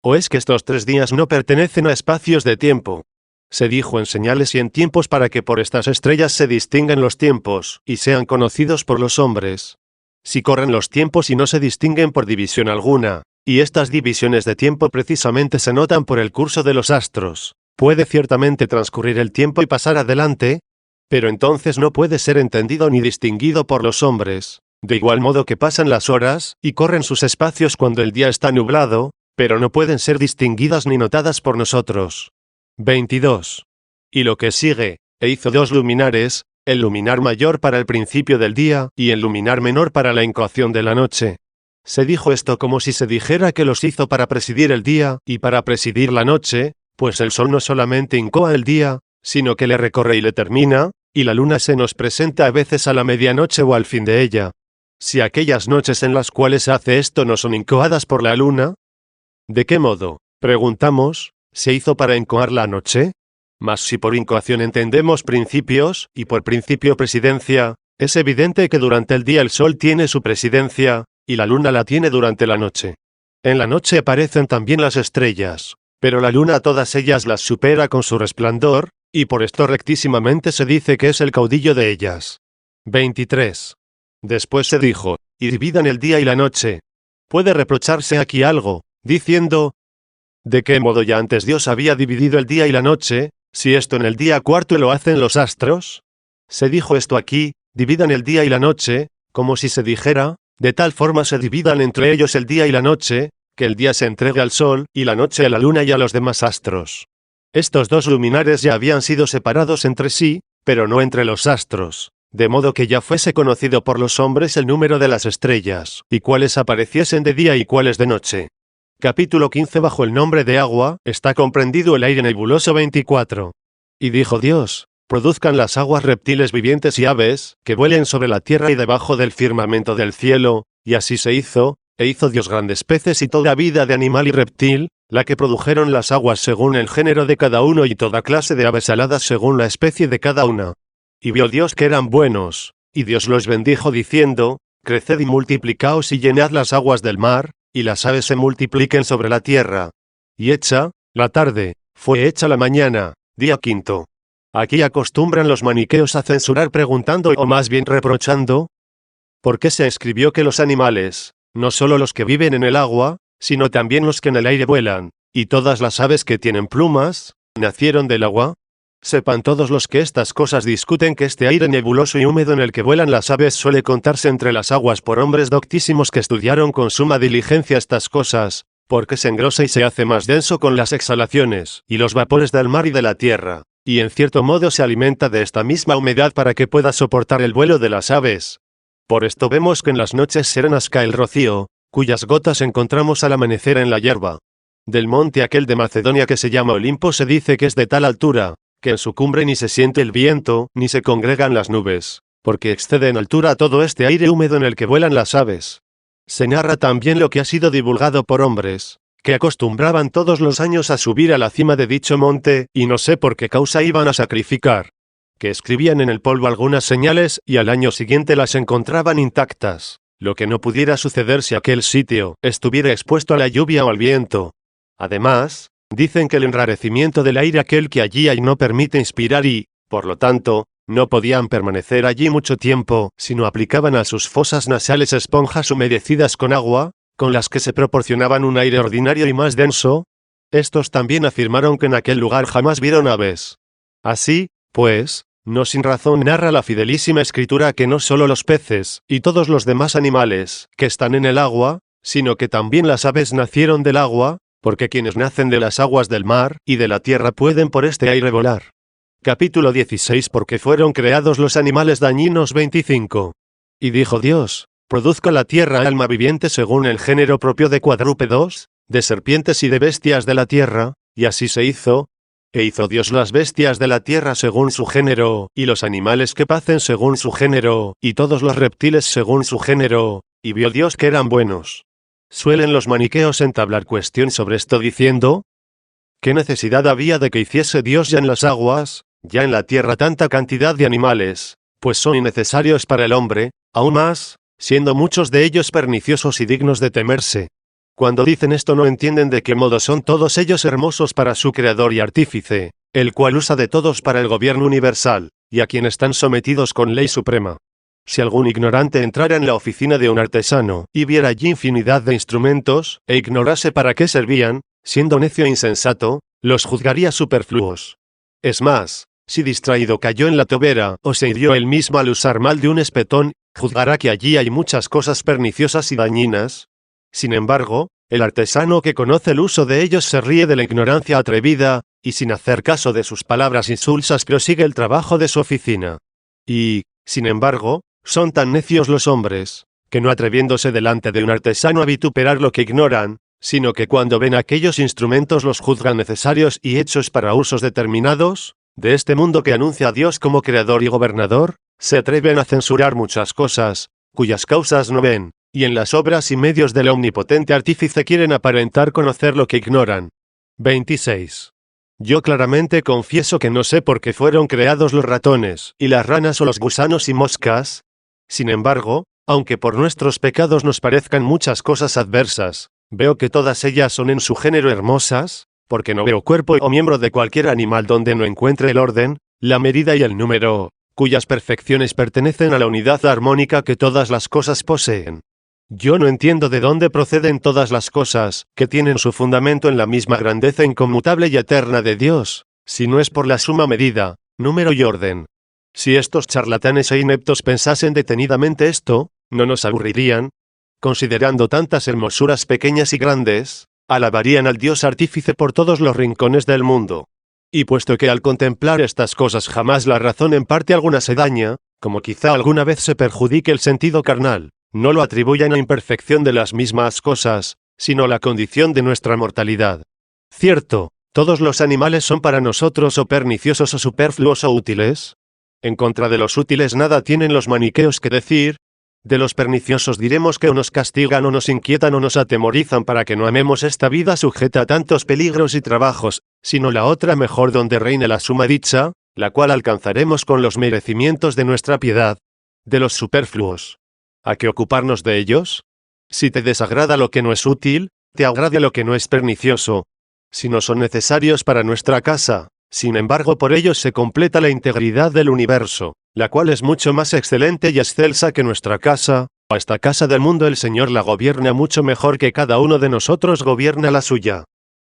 ¿O es que estos 3 días no pertenecen a espacios de tiempo? Se dijo en señales y en tiempos para que por estas estrellas se distingan los tiempos, y sean conocidos por los hombres. Si corren los tiempos y no se distinguen por división alguna, y estas divisiones de tiempo precisamente se notan por el curso de los astros, puede ciertamente transcurrir el tiempo y pasar adelante, pero entonces no puede ser entendido ni distinguido por los hombres, de igual modo que pasan las horas, y corren sus espacios cuando el día está nublado, pero no pueden ser distinguidas ni notadas por nosotros. 22. Y lo que sigue: e hizo 2 luminares, el luminar mayor para el principio del día, y el luminar menor para la incoación de la noche. Se dijo esto como si se dijera que los hizo para presidir el día, y para presidir la noche, pues el sol no solamente incoa el día, sino que le recorre y le termina, y la luna se nos presenta a veces a la medianoche o al fin de ella. Si aquellas noches en las cuales se hace esto no son incoadas por la luna, ¿de qué modo, preguntamos, se hizo para incoar la noche? Mas si por incoación entendemos principios, y por principio presidencia, es evidente que durante el día el sol tiene su presidencia, y la luna la tiene durante la noche. En la noche aparecen también las estrellas, pero la luna a todas ellas las supera con su resplandor, y por esto rectísimamente se dice que es el caudillo de ellas. 23. Después se dijo: y dividan el día y la noche. ¿Puede reprocharse aquí algo, diciendo: ¿de qué modo ya antes Dios había dividido el día y la noche, si esto en el día cuarto lo hacen los astros? Se dijo esto aquí: dividan el día y la noche, como si se dijera: de tal forma se dividan entre ellos el día y la noche, que el día se entregue al sol, y la noche a la luna y a los demás astros. Estos dos luminares ya habían sido separados entre sí, pero no entre los astros, de modo que ya fuese conocido por los hombres el número de las estrellas, y cuáles apareciesen de día y cuáles de noche. Capítulo 15. Bajo el nombre de agua, está comprendido el aire nebuloso 24. Y dijo Dios, produzcan las aguas reptiles vivientes y aves, que vuelen sobre la tierra y debajo del firmamento del cielo, y así se hizo, e hizo Dios grandes peces y toda vida de animal y reptil, la que produjeron las aguas según el género de cada uno y toda clase de aves aladas según la especie de cada una. Y vio Dios que eran buenos, y Dios los bendijo diciendo, creced y multiplicaos y llenad las aguas del mar, y las aves se multipliquen sobre la tierra. Y hecha la tarde, fue hecha la mañana, día quinto. Aquí acostumbran los maniqueos a censurar preguntando o más bien reprochando, ¿por qué se escribió que los animales, no solo los que viven en el agua, sino también los que en el aire vuelan, y todas las aves que tienen plumas, nacieron del agua? Sepan todos los que estas cosas discuten que este aire nebuloso y húmedo en el que vuelan las aves suele contarse entre las aguas por hombres doctísimos que estudiaron con suma diligencia estas cosas, porque se engrosa y se hace más denso con las exhalaciones y los vapores del mar y de la tierra, y en cierto modo se alimenta de esta misma humedad para que pueda soportar el vuelo de las aves. Por esto vemos que en las noches serenas cae el rocío, cuyas gotas encontramos al amanecer en la hierba. Del monte aquel de Macedonia que se llama Olimpo se dice que es de tal altura, que en su cumbre ni se siente el viento, ni se congregan las nubes, porque excede en altura a todo este aire húmedo en el que vuelan las aves. Se narra también lo que ha sido divulgado por hombres, que acostumbraban todos los años a subir a la cima de dicho monte, y no sé por qué causa iban a sacrificar. Que escribían en el polvo algunas señales y al año siguiente las encontraban intactas, lo que no pudiera suceder si aquel sitio estuviera expuesto a la lluvia o al viento. Además, dicen que el enrarecimiento del aire aquel que allí hay no permite inspirar y, por lo tanto, no podían permanecer allí mucho tiempo, sino aplicaban a sus fosas nasales esponjas humedecidas con agua, con las que se proporcionaban un aire ordinario y más denso. Estos también afirmaron que en aquel lugar jamás vieron aves. Así, pues, no sin razón narra la fidelísima escritura que no solo los peces y todos los demás animales que están en el agua, sino que también las aves nacieron del agua, porque quienes nacen de las aguas del mar y de la tierra pueden por este aire volar. Capítulo 16. Porque fueron creados los animales dañinos 25. Y dijo Dios, produzca la tierra alma viviente según el género propio de cuadrúpedos, de serpientes y de bestias de la tierra, y así se hizo. E hizo Dios las bestias de la tierra según su género, y los animales que pacen según su género, y todos los reptiles según su género, y vio Dios que eran buenos. Suelen los maniqueos entablar cuestión sobre esto diciendo, ¿qué necesidad había de que hiciese Dios ya en las aguas, ya en la tierra tanta cantidad de animales, pues son innecesarios para el hombre, aún más, siendo muchos de ellos perniciosos y dignos de temerse? Cuando dicen esto no entienden de qué modo son todos ellos hermosos para su Creador y Artífice, el cual usa de todos para el gobierno universal, y a quien están sometidos con ley suprema. Si algún ignorante entrara en la oficina de un artesano, y viera allí infinidad de instrumentos, e ignorase para qué servían, siendo necio e insensato, los juzgaría superfluos. Es más, si distraído cayó en la tobera, o se hirió él mismo al usar mal de un espetón, juzgará que allí hay muchas cosas perniciosas y dañinas. Sin embargo, el artesano que conoce el uso de ellos se ríe de la ignorancia atrevida, y sin hacer caso de sus palabras insulsas prosigue el trabajo de su oficina. Y, sin embargo, son tan necios los hombres, que no atreviéndose delante de un artesano a vituperar lo que ignoran, sino que cuando ven aquellos instrumentos los juzgan necesarios y hechos para usos determinados, de este mundo que anuncia a Dios como creador y gobernador, se atreven a censurar muchas cosas, cuyas causas no ven, y en las obras y medios del omnipotente artífice quieren aparentar conocer lo que ignoran. 26. Yo claramente confieso que no sé por qué fueron creados los ratones, y las ranas o los gusanos y moscas. Sin embargo, aunque por nuestros pecados nos parezcan muchas cosas adversas, veo que todas ellas son en su género hermosas, porque no veo cuerpo o miembro de cualquier animal donde no encuentre el orden, la medida y el número, cuyas perfecciones pertenecen a la unidad armónica que todas las cosas poseen. Yo no entiendo de dónde proceden todas las cosas, que tienen su fundamento en la misma grandeza inconmutable y eterna de Dios, si no es por la suma medida, número y orden. Si estos charlatanes e ineptos pensasen detenidamente esto, no nos aburrirían. Considerando tantas hermosuras pequeñas y grandes, alabarían al Dios artífice por todos los rincones del mundo. Y puesto que al contemplar estas cosas jamás la razón en parte alguna se daña, como quizá alguna vez se perjudique el sentido carnal, no lo atribuyan a imperfección de las mismas cosas, sino a la condición de nuestra mortalidad. Cierto, todos los animales son para nosotros o perniciosos o superfluos o útiles. En contra de los útiles nada tienen los maniqueos que decir. De los perniciosos diremos que o nos castigan o nos inquietan o nos atemorizan para que no amemos esta vida sujeta a tantos peligros y trabajos, sino la otra mejor donde reina la suma dicha, la cual alcanzaremos con los merecimientos de nuestra piedad. De los superfluos, ¿a qué ocuparnos de ellos? Si te desagrada lo que no es útil, te agrade lo que no es pernicioso. Si no son necesarios para nuestra casa, sin embargo por ellos se completa la integridad del universo, la cual es mucho más excelente y excelsa que nuestra casa, o esta casa del mundo el Señor la gobierna mucho mejor que cada uno de nosotros gobierna la suya.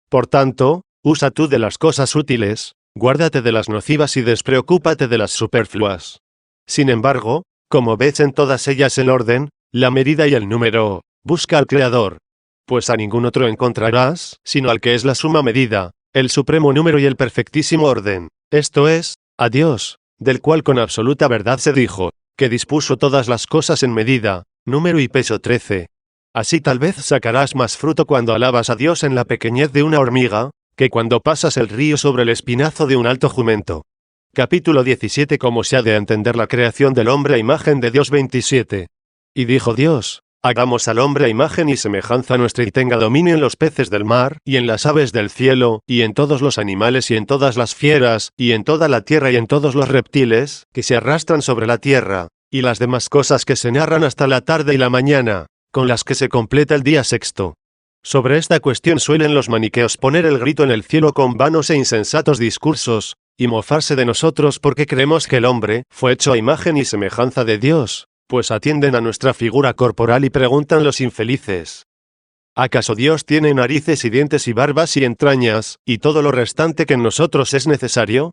Por tanto, usa tú de las cosas útiles, guárdate de las nocivas y despreocúpate de las superfluas. Sin embargo, como ves en todas ellas el orden, la medida y el número, busca al Creador. Pues a ningún otro encontrarás, sino al que es la suma medida, el supremo número y el perfectísimo orden, esto es, a Dios, del cual con absoluta verdad se dijo, que dispuso todas las cosas en medida, número y peso 13. Así tal vez sacarás más fruto cuando alabas a Dios en la pequeñez de una hormiga, que cuando pasas el río sobre el espinazo de un alto jumento. Capítulo 17. Cómo se ha de entender la creación del hombre a imagen de Dios. 27. Y dijo Dios, hagamos al hombre a imagen y semejanza nuestra y tenga dominio en los peces del mar, y en las aves del cielo, y en todos los animales y en todas las fieras, y en toda la tierra y en todos los reptiles, que se arrastran sobre la tierra, y las demás cosas que se narran hasta la tarde y la mañana, con las que se completa el día sexto. Sobre esta cuestión suelen los maniqueos poner el grito en el cielo con vanos e insensatos discursos, y mofarse de nosotros porque creemos que el hombre fue hecho a imagen y semejanza de Dios, pues atienden a nuestra figura corporal y preguntan los infelices: ¿acaso Dios tiene narices y dientes y barbas y entrañas, y todo lo restante que en nosotros es necesario?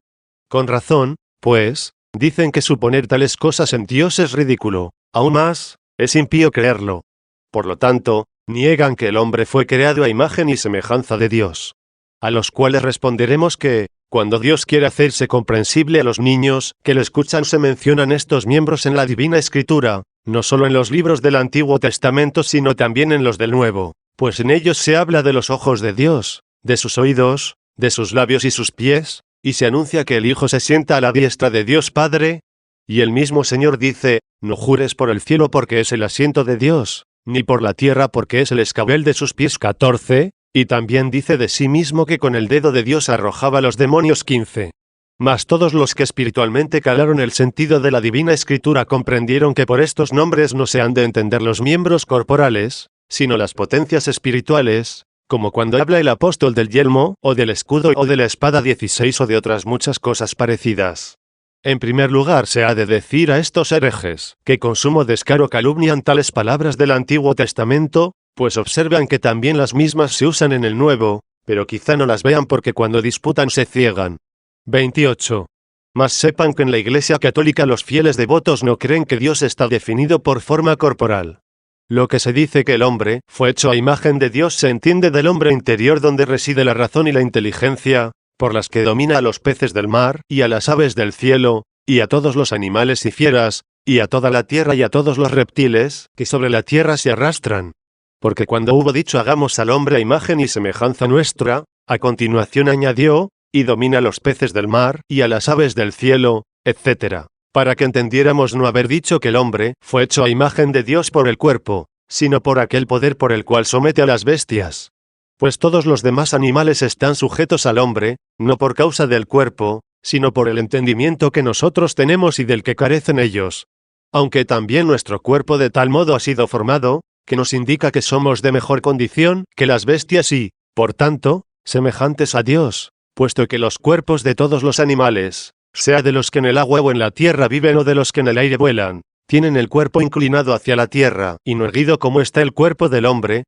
Con razón, pues, dicen que suponer tales cosas en Dios es ridículo, aún más, es impío creerlo. Por lo tanto, niegan que el hombre fue creado a imagen y semejanza de Dios. A los cuales responderemos que, cuando Dios quiere hacerse comprensible a los niños que le escuchan, se mencionan estos miembros en la Divina Escritura, no solo en los libros del Antiguo Testamento sino también en los del Nuevo, pues en ellos se habla de los ojos de Dios, de sus oídos, de sus labios y sus pies, y se anuncia que el Hijo se sienta a la diestra de Dios Padre, y el mismo Señor dice, no jures por el cielo porque es el asiento de Dios, ni por la tierra porque es el escabel de sus pies. 14. Y también dice de sí mismo que con el dedo de Dios arrojaba los demonios. 15. Mas todos los que espiritualmente calaron el sentido de la Divina Escritura comprendieron que por estos nombres no se han de entender los miembros corporales, sino las potencias espirituales, como cuando habla el apóstol del yelmo, o del escudo, o de la espada. 16. O de otras muchas cosas parecidas. En primer lugar se ha de decir a estos herejes, que con sumo descaro calumnian tales palabras del Antiguo Testamento, pues observan que también las mismas se usan en el Nuevo, pero quizá no las vean porque cuando disputan se ciegan. 28. Mas sepan que en la Iglesia Católica los fieles devotos no creen que Dios está definido por forma corporal. Lo que se dice que el hombre fue hecho a imagen de Dios se entiende del hombre interior donde reside la razón y la inteligencia, por las que domina a los peces del mar, y a las aves del cielo, y a todos los animales y fieras, y a toda la tierra y a todos los reptiles, que sobre la tierra se arrastran. Porque cuando hubo dicho hagamos al hombre a imagen y semejanza nuestra, a continuación añadió, y domina a los peces del mar, y a las aves del cielo, etc. Para que entendiéramos no haber dicho que el hombre fue hecho a imagen de Dios por el cuerpo, sino por aquel poder por el cual somete a las bestias. Pues todos los demás animales están sujetos al hombre, no por causa del cuerpo, sino por el entendimiento que nosotros tenemos y del que carecen ellos. Aunque también nuestro cuerpo de tal modo ha sido formado, que nos indica que somos de mejor condición que las bestias y, por tanto, semejantes a Dios, puesto que los cuerpos de todos los animales, sea de los que en el agua o en la tierra viven o de los que en el aire vuelan, tienen el cuerpo inclinado hacia la tierra y no erguido como está el cuerpo del hombre,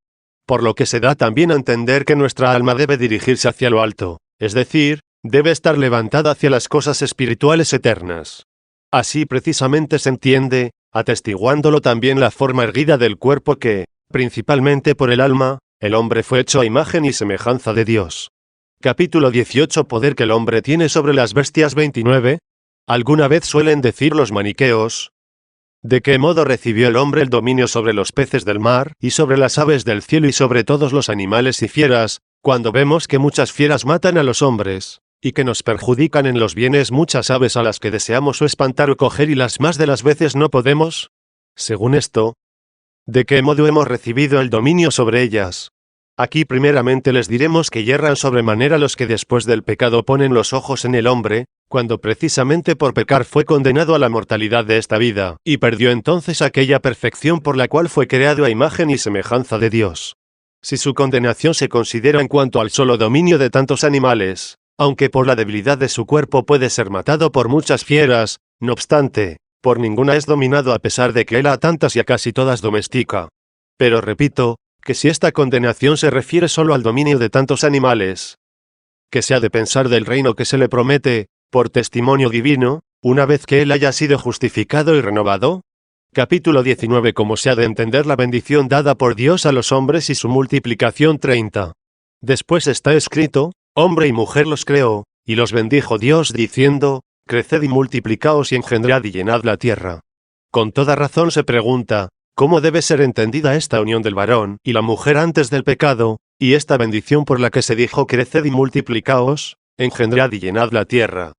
por lo que se da también a entender que nuestra alma debe dirigirse hacia lo alto, es decir, debe estar levantada hacia las cosas espirituales eternas. Así precisamente se entiende, atestiguándolo también la forma erguida del cuerpo que, principalmente por el alma, el hombre fue hecho a imagen y semejanza de Dios. Capítulo 18. Poder que el hombre tiene sobre las bestias. 29. ¿Alguna vez suelen decir los maniqueos? ¿De qué modo recibió el hombre el dominio sobre los peces del mar, y sobre las aves del cielo y sobre todos los animales y fieras, cuando vemos que muchas fieras matan a los hombres, y que nos perjudican en los bienes muchas aves a las que deseamos o espantar o coger y las más de las veces no podemos? Según esto, ¿de qué modo hemos recibido el dominio sobre ellas? Aquí primeramente les diremos que yerran sobremanera los que después del pecado ponen los ojos en el hombre, cuando precisamente por pecar fue condenado a la mortalidad de esta vida, y perdió entonces aquella perfección por la cual fue creado a imagen y semejanza de Dios. Si su condenación se considera en cuanto al solo dominio de tantos animales, aunque por la debilidad de su cuerpo puede ser matado por muchas fieras, no obstante, por ninguna es dominado a pesar de que él a tantas y a casi todas domestica. Pero repito, que si esta condenación se refiere solo al dominio de tantos animales, que se ha de pensar del reino que se le promete, por testimonio divino, una vez que él haya sido justificado y renovado. Capítulo 19. Cómo se ha de entender la bendición dada por Dios a los hombres y su multiplicación. 30. Después está escrito, hombre y mujer los creó, y los bendijo Dios diciendo, creced y multiplicaos y engendrad y llenad la tierra. Con toda razón se pregunta, ¿cómo debe ser entendida esta unión del varón y la mujer antes del pecado, y esta bendición por la que se dijo creced y multiplicaos, engendrad y llenad la tierra?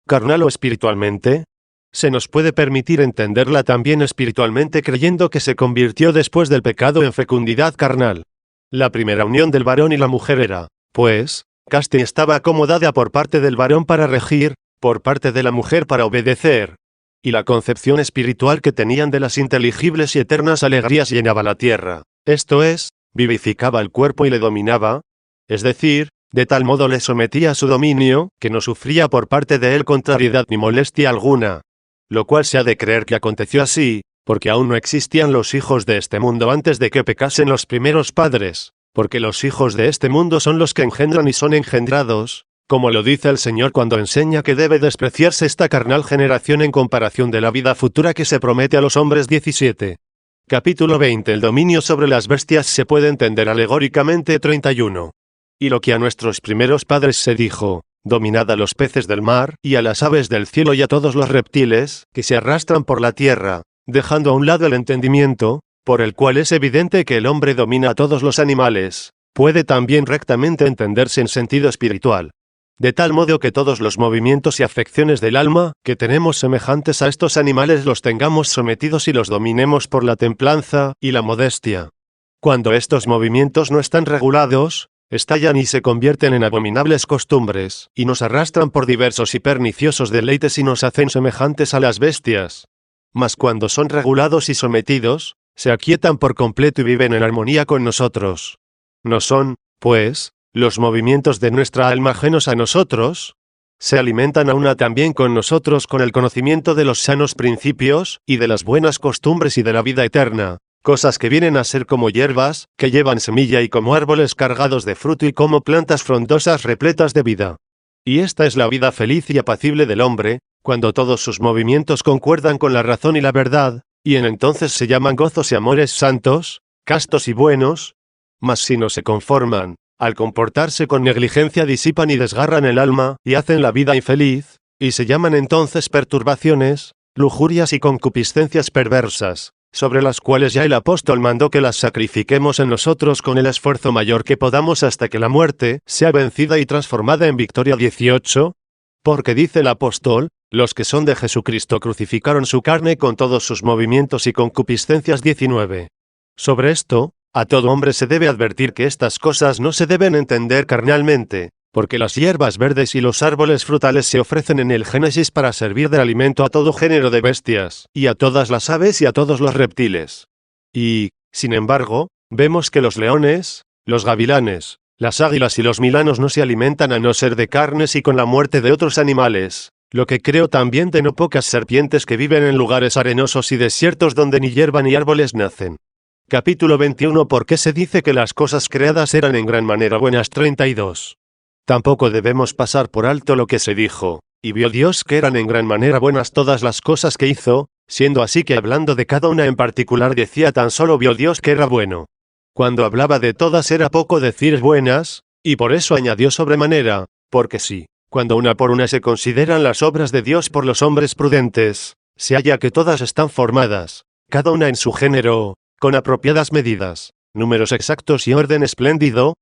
¿Carnal o espiritualmente? Se nos puede permitir entenderla también espiritualmente creyendo que se convirtió después del pecado en fecundidad carnal. La primera unión del varón y la mujer era, pues, casta y estaba acomodada por parte del varón para regir, por parte de la mujer para obedecer. Y la concepción espiritual que tenían de las inteligibles y eternas alegrías llenaba la tierra, esto es, vivificaba el cuerpo y le dominaba, es decir, de tal modo le sometía a su dominio, que no sufría por parte de él contrariedad ni molestia alguna. Lo cual se ha de creer que aconteció así, porque aún no existían los hijos de este mundo antes de que pecasen los primeros padres, porque los hijos de este mundo son los que engendran y son engendrados, como lo dice el Señor cuando enseña que debe despreciarse esta carnal generación en comparación de la vida futura que se promete a los hombres. 17. Capítulo 20. El dominio sobre las bestias se puede entender alegóricamente. 31. Y lo que a nuestros primeros padres se dijo, dominad a los peces del mar, y a las aves del cielo y a todos los reptiles, que se arrastran por la tierra, dejando a un lado el entendimiento, por el cual es evidente que el hombre domina a todos los animales, puede también rectamente entenderse en sentido espiritual. De tal modo que todos los movimientos y afecciones del alma, que tenemos semejantes a estos animales los tengamos sometidos y los dominemos por la templanza y la modestia. Cuando estos movimientos no están regulados, estallan y se convierten en abominables costumbres, y nos arrastran por diversos y perniciosos deleites y nos hacen semejantes a las bestias. Mas cuando son regulados y sometidos, se aquietan por completo y viven en armonía con nosotros. ¿No son, pues, los movimientos de nuestra alma ajenos a nosotros? Se alimentan aún también con nosotros con el conocimiento de los sanos principios, y de las buenas costumbres y de la vida eterna. Cosas que vienen a ser como hierbas, que llevan semilla y como árboles cargados de fruto y como plantas frondosas repletas de vida. Y esta es la vida feliz y apacible del hombre, cuando todos sus movimientos concuerdan con la razón y la verdad, y en entonces se llaman gozos y amores santos, castos y buenos. Mas si no se conforman, al comportarse con negligencia disipan y desgarran el alma, y hacen la vida infeliz, y se llaman entonces perturbaciones, lujurias y concupiscencias perversas, sobre las cuales ya el apóstol mandó que las sacrifiquemos en nosotros con el esfuerzo mayor que podamos hasta que la muerte sea vencida y transformada en victoria. 18. Porque dice el apóstol, los que son de Jesucristo crucificaron su carne con todos sus movimientos y concupiscencias. 19. Sobre esto, a todo hombre se debe advertir que estas cosas no se deben entender carnalmente, porque las hierbas verdes y los árboles frutales se ofrecen en el Génesis para servir de alimento a todo género de bestias, y a todas las aves y a todos los reptiles. Y, sin embargo, vemos que los leones, los gavilanes, las águilas y los milanos no se alimentan a no ser de carnes y con la muerte de otros animales, lo que creo también de no pocas serpientes que viven en lugares arenosos y desiertos donde ni hierba ni árboles nacen. Capítulo 21. ¿Por qué se dice que las cosas creadas eran en gran manera buenas? 32. Tampoco debemos pasar por alto lo que se dijo, y vio Dios que eran en gran manera buenas todas las cosas que hizo, siendo así que hablando de cada una en particular decía tan solo vio Dios que era bueno. Cuando hablaba de todas era poco decir buenas, Y por eso añadió sobremanera, porque si, cuando una por una se consideran las obras de Dios por los hombres prudentes, se halla que todas están formadas, cada una en su género, con apropiadas medidas, números exactos y orden espléndido,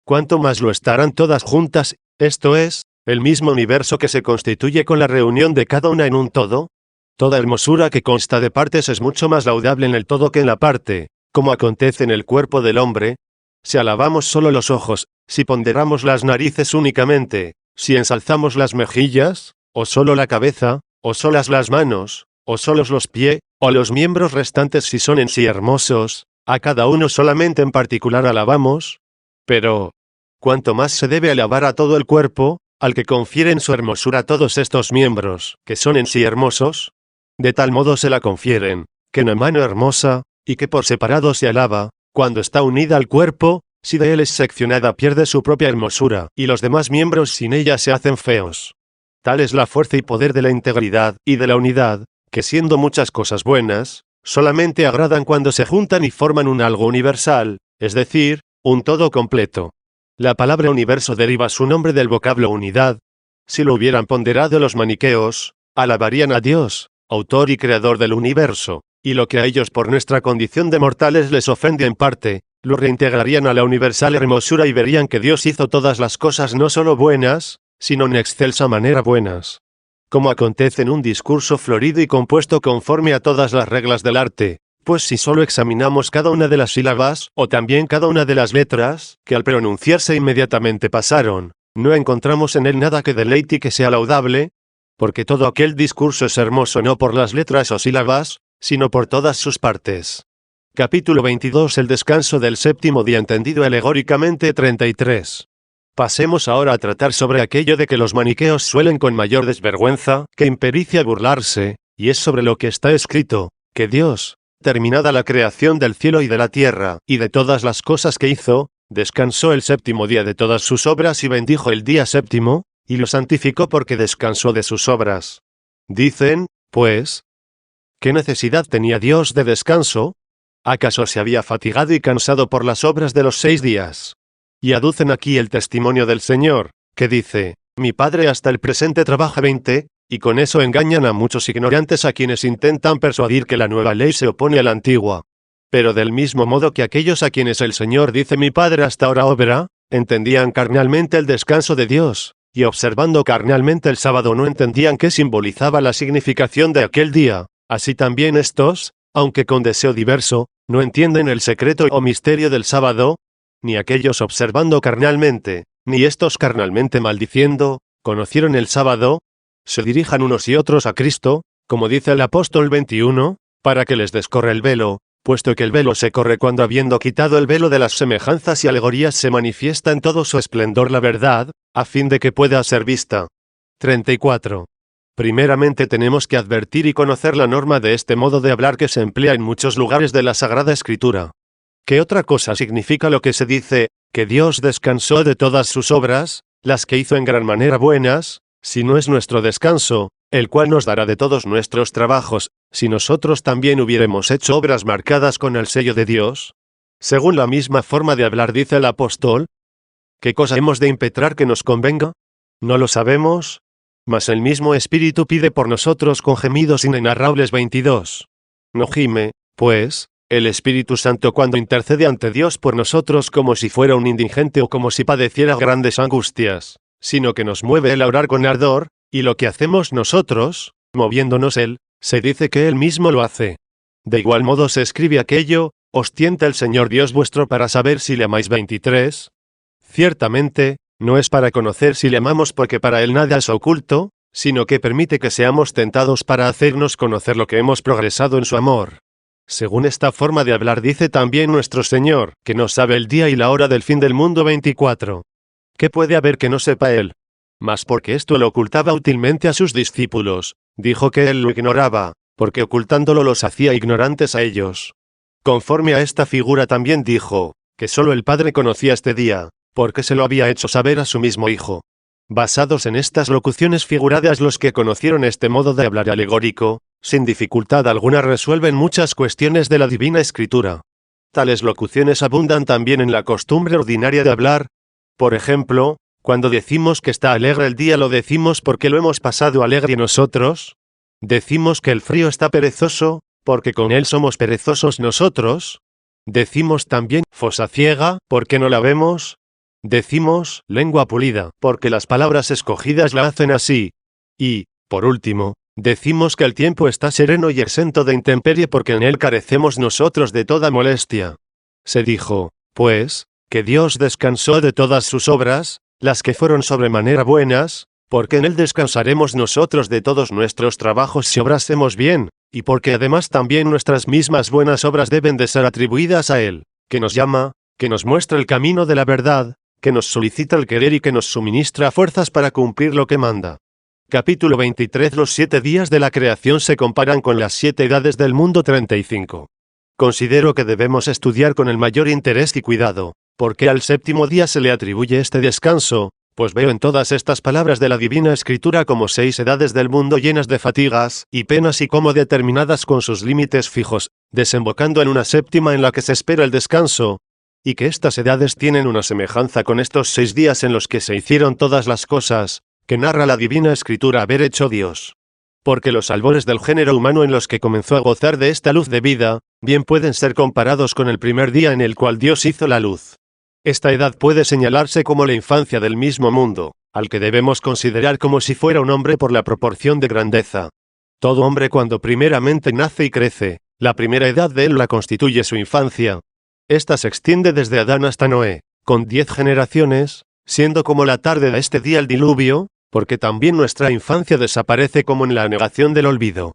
cuánto más lo estarán todas juntas, esto es, el mismo universo que se constituye con la reunión de cada una en un todo. Toda hermosura que consta de partes es mucho más laudable en el todo que en la parte, como acontece en el cuerpo del hombre. Si alabamos solo los ojos, si ponderamos las narices únicamente, si ensalzamos las mejillas, o solo la cabeza, o solas las manos, o solos los pies, o los miembros restantes si son en sí hermosos, a cada uno solamente en particular alabamos. Pero, cuanto más se debe alabar a todo el cuerpo, al que confieren su hermosura todos estos miembros, que son en sí hermosos, de tal modo se la confieren, que una mano hermosa, y que por separado se alaba, cuando está unida al cuerpo, si de él es seccionada pierde su propia hermosura, y los demás miembros sin ella se hacen feos. Tal es la fuerza y poder de la integridad y de la unidad, que siendo muchas cosas buenas, solamente agradan cuando se juntan y forman un algo universal, es decir, un todo completo. La palabra universo deriva su nombre del vocablo unidad. Si lo hubieran ponderado los maniqueos, alabarían a Dios, autor y creador del universo, y lo que a ellos por nuestra condición de mortales les ofende en parte, lo reintegrarían a la universal hermosura y verían que Dios hizo todas las cosas no solo buenas, sino en excelsa manera buenas. Como acontece en un discurso florido y compuesto conforme a todas las reglas del arte, pues si solo examinamos cada una de las sílabas, o también cada una de las letras, que al pronunciarse inmediatamente pasaron, no encontramos en él nada que deleite y que sea laudable, porque todo aquel discurso es hermoso no por las letras o sílabas, sino por todas sus partes. Capítulo 22. El descanso del séptimo día entendido alegóricamente 33. Pasemos ahora a tratar sobre aquello de que los maniqueos suelen con mayor desvergüenza que impericia burlarse, y es sobre lo que está escrito, que Dios, terminada la creación del cielo y de la tierra, y de todas las cosas que hizo, descansó el séptimo día de todas sus obras y bendijo el día séptimo, y lo santificó porque descansó de sus obras. Dicen, pues, ¿qué necesidad tenía Dios de descanso? ¿Acaso se había fatigado y cansado por las obras de los 6 días? Y aducen aquí el testimonio del Señor, que dice, mi Padre hasta el presente trabaja 20, y con eso engañan a muchos ignorantes a quienes intentan persuadir que la nueva ley se opone a la antigua. Pero del mismo modo que aquellos a quienes el Señor dice mi Padre hasta ahora obra, entendían carnalmente el descanso de Dios, y observando carnalmente el sábado no entendían qué simbolizaba la significación de aquel día, así también estos, aunque con deseo diverso, no entienden el secreto o misterio del sábado, ni aquellos observando carnalmente, ni estos carnalmente maldiciendo, conocieron el sábado, se dirijan unos y otros a Cristo, como dice el apóstol 21, para que les descorra el velo, puesto que el velo se corre cuando habiendo quitado el velo de las semejanzas y alegorías se manifiesta en todo su esplendor la verdad, a fin de que pueda ser vista. 34. Primeramente tenemos que advertir y conocer la norma de este modo de hablar que se emplea en muchos lugares de la Sagrada Escritura. ¿Qué otra cosa significa lo que se dice, que Dios descansó de todas sus obras, las que hizo en gran manera buenas, si no es nuestro descanso, el cual nos dará de todos nuestros trabajos, si nosotros también hubiéramos hecho obras marcadas con el sello de Dios? Según la misma forma de hablar dice el apóstol, ¿qué cosa hemos de impetrar que nos convenga? No lo sabemos, mas el mismo Espíritu pide por nosotros con gemidos inenarrables 22. No gime, pues, el Espíritu Santo cuando intercede ante Dios por nosotros como si fuera un indigente o como si padeciera grandes angustias, sino que nos mueve el a orar con ardor, y lo que hacemos nosotros, moviéndonos Él, se dice que Él mismo lo hace. De igual modo se escribe aquello, os tienta el Señor Dios vuestro para saber si le amáis 23. Ciertamente, no es para conocer si le amamos porque para Él nada es oculto, sino que permite que seamos tentados para hacernos conocer lo que hemos progresado en su amor. Según esta forma de hablar dice también nuestro Señor, que no sabe el día y la hora del fin del mundo 24. ¿Qué puede haber que no sepa Él? Mas porque esto lo ocultaba útilmente a sus discípulos, dijo que Él lo ignoraba, porque ocultándolo los hacía ignorantes a ellos. Conforme a esta figura también dijo, que solo el Padre conocía este día, porque se lo había hecho saber a su mismo Hijo. Basados en estas locuciones figuradas los que conocieron este modo de hablar alegórico, sin dificultad alguna resuelven muchas cuestiones de la Divina Escritura. Tales locuciones abundan también en la costumbre ordinaria de hablar, Por ejemplo, cuando decimos que está alegre el día, ¿lo decimos porque lo hemos pasado alegre nosotros? Decimos que el frío está perezoso, porque con él somos perezosos nosotros. Decimos también fosa ciega, porque no la vemos. Decimos lengua pulida, porque las palabras escogidas la hacen así. Y, por último, decimos que el tiempo está sereno y exento de intemperie porque en él carecemos nosotros de toda molestia. Se dijo, pues, que Dios descansó de todas sus obras, las que fueron sobremanera buenas, porque en él descansaremos nosotros de todos nuestros trabajos si obrásemos bien, y porque además también nuestras mismas buenas obras deben de ser atribuidas a él, que nos llama, que nos muestra el camino de la verdad, que nos solicita el querer y que nos suministra fuerzas para cumplir lo que manda. Capítulo 23. Los 7 días de la creación se comparan con las 7 edades del mundo. 35. Considero que debemos estudiar con el mayor interés y cuidado, porque al séptimo día se le atribuye este descanso, pues veo en todas estas palabras de la Divina Escritura como 6 edades del mundo llenas de fatigas y penas y como determinadas con sus límites fijos, desembocando en una séptima en la que se espera el descanso, y que estas edades tienen una semejanza con estos 6 días en los que se hicieron todas las cosas, que narra la Divina Escritura haber hecho Dios. Porque los albores del género humano en los que comenzó a gozar de esta luz de vida, bien pueden ser comparados con el primer día en el cual Dios hizo la luz. Esta edad puede señalarse como la infancia del mismo mundo, al que debemos considerar como si fuera un hombre por la proporción de grandeza. Todo hombre cuando primeramente nace y crece, la primera edad de él la constituye su infancia. Esta se extiende desde Adán hasta Noé, con 10 generaciones, siendo como la tarde de este día el diluvio, porque también nuestra infancia desaparece como en la negación del olvido.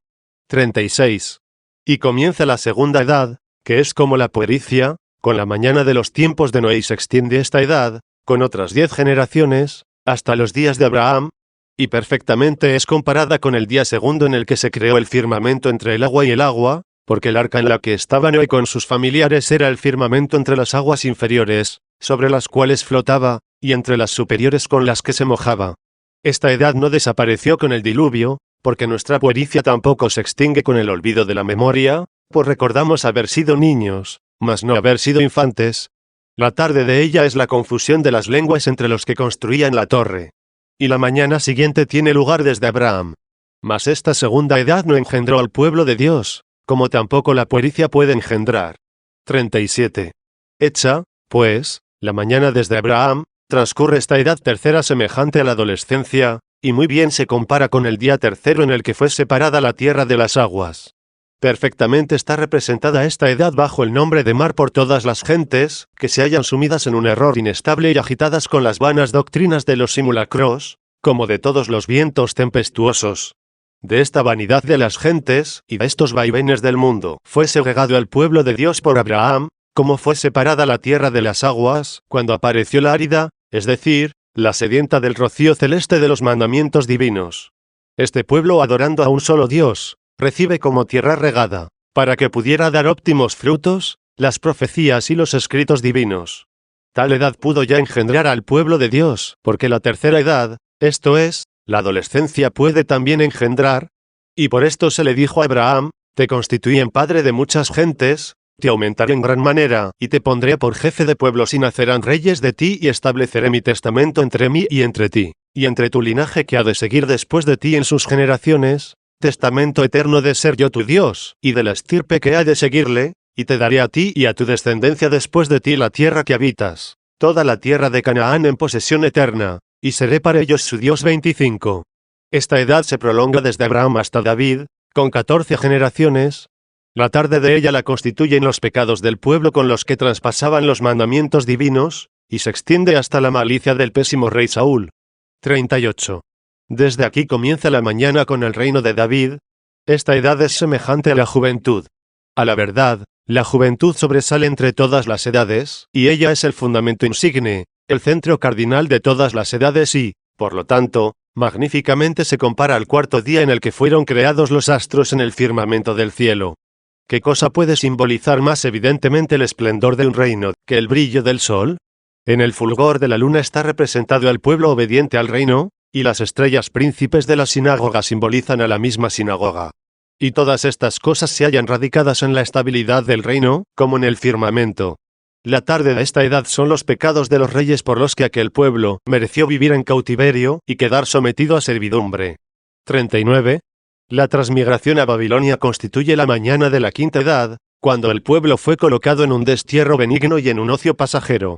36. Y comienza la segunda edad, que es como la puericia, con la mañana de los tiempos de Noé y se extiende esta edad, con otras 10 generaciones, hasta los días de Abraham, y perfectamente es comparada con el día segundo en el que se creó el firmamento entre el agua y el agua, porque el arca en la que estaba Noé con sus familiares era el firmamento entre las aguas inferiores, sobre las cuales flotaba, y entre las superiores con las que se mojaba. Esta edad no desapareció con el diluvio, porque nuestra puericia tampoco se extingue con el olvido de la memoria, pues recordamos haber sido niños, mas no haber sido infantes. La tarde de ella es la confusión de las lenguas entre los que construían la torre. Y la mañana siguiente tiene lugar desde Abraham. Mas esta segunda edad no engendró al pueblo de Dios, como tampoco la puericia puede engendrar. 37. Hecha, pues, la mañana desde Abraham, transcurre esta edad tercera semejante a la adolescencia, y muy bien se compara con el día tercero en el que fue separada la tierra de las aguas. Perfectamente está representada esta edad bajo el nombre de mar por todas las gentes, que se hallan sumidas en un error inestable y agitadas con las vanas doctrinas de los simulacros, como de todos los vientos tempestuosos. De esta vanidad de las gentes, y de estos vaivenes del mundo, fue segregado el pueblo de Dios por Abraham, como fue separada la tierra de las aguas, cuando apareció la árida, es decir, la sedienta del rocío celeste de los mandamientos divinos. Este pueblo, adorando a un solo Dios, recibe como tierra regada, para que pudiera dar óptimos frutos, las profecías y los escritos divinos. Tal edad pudo ya engendrar al pueblo de Dios, porque la tercera edad, esto es, la adolescencia puede también engendrar, y por esto se le dijo a Abraham, te constituí en padre de muchas gentes, te aumentaré en gran manera, y te pondré por jefe de pueblos y nacerán reyes de ti y estableceré mi testamento entre mí y entre ti, y entre tu linaje que ha de seguir después de ti en sus generaciones, testamento eterno de ser yo tu Dios, y de la estirpe que ha de seguirle, y te daré a ti y a tu descendencia después de ti la tierra que habitas, toda la tierra de Canaán en posesión eterna, y seré para ellos su Dios. 25. Esta edad se prolonga desde Abraham hasta David, con 14 generaciones. La tarde de ella la constituyen los pecados del pueblo con los que traspasaban los mandamientos divinos, y se extiende hasta la malicia del pésimo rey Saúl. 38. Desde aquí comienza la mañana con el reino de David. Esta edad es semejante a la juventud. A la verdad, la juventud sobresale entre todas las edades, y ella es el fundamento insigne, el centro cardinal de todas las edades y, por lo tanto, magníficamente se compara al cuarto día en el que fueron creados los astros en el firmamento del cielo. ¿Qué cosa puede simbolizar más evidentemente el esplendor de un reino que el brillo del sol? En el fulgor de la luna está representado el pueblo obediente al reino, y las estrellas príncipes de la sinagoga simbolizan a la misma sinagoga. Y todas estas cosas se hallan radicadas en la estabilidad del reino, como en el firmamento. La tarde de esta edad son los pecados de los reyes por los que aquel pueblo mereció vivir en cautiverio y quedar sometido a servidumbre. 39. La transmigración a Babilonia constituye la mañana de la quinta edad, cuando el pueblo fue colocado en un destierro benigno y en un ocio pasajero.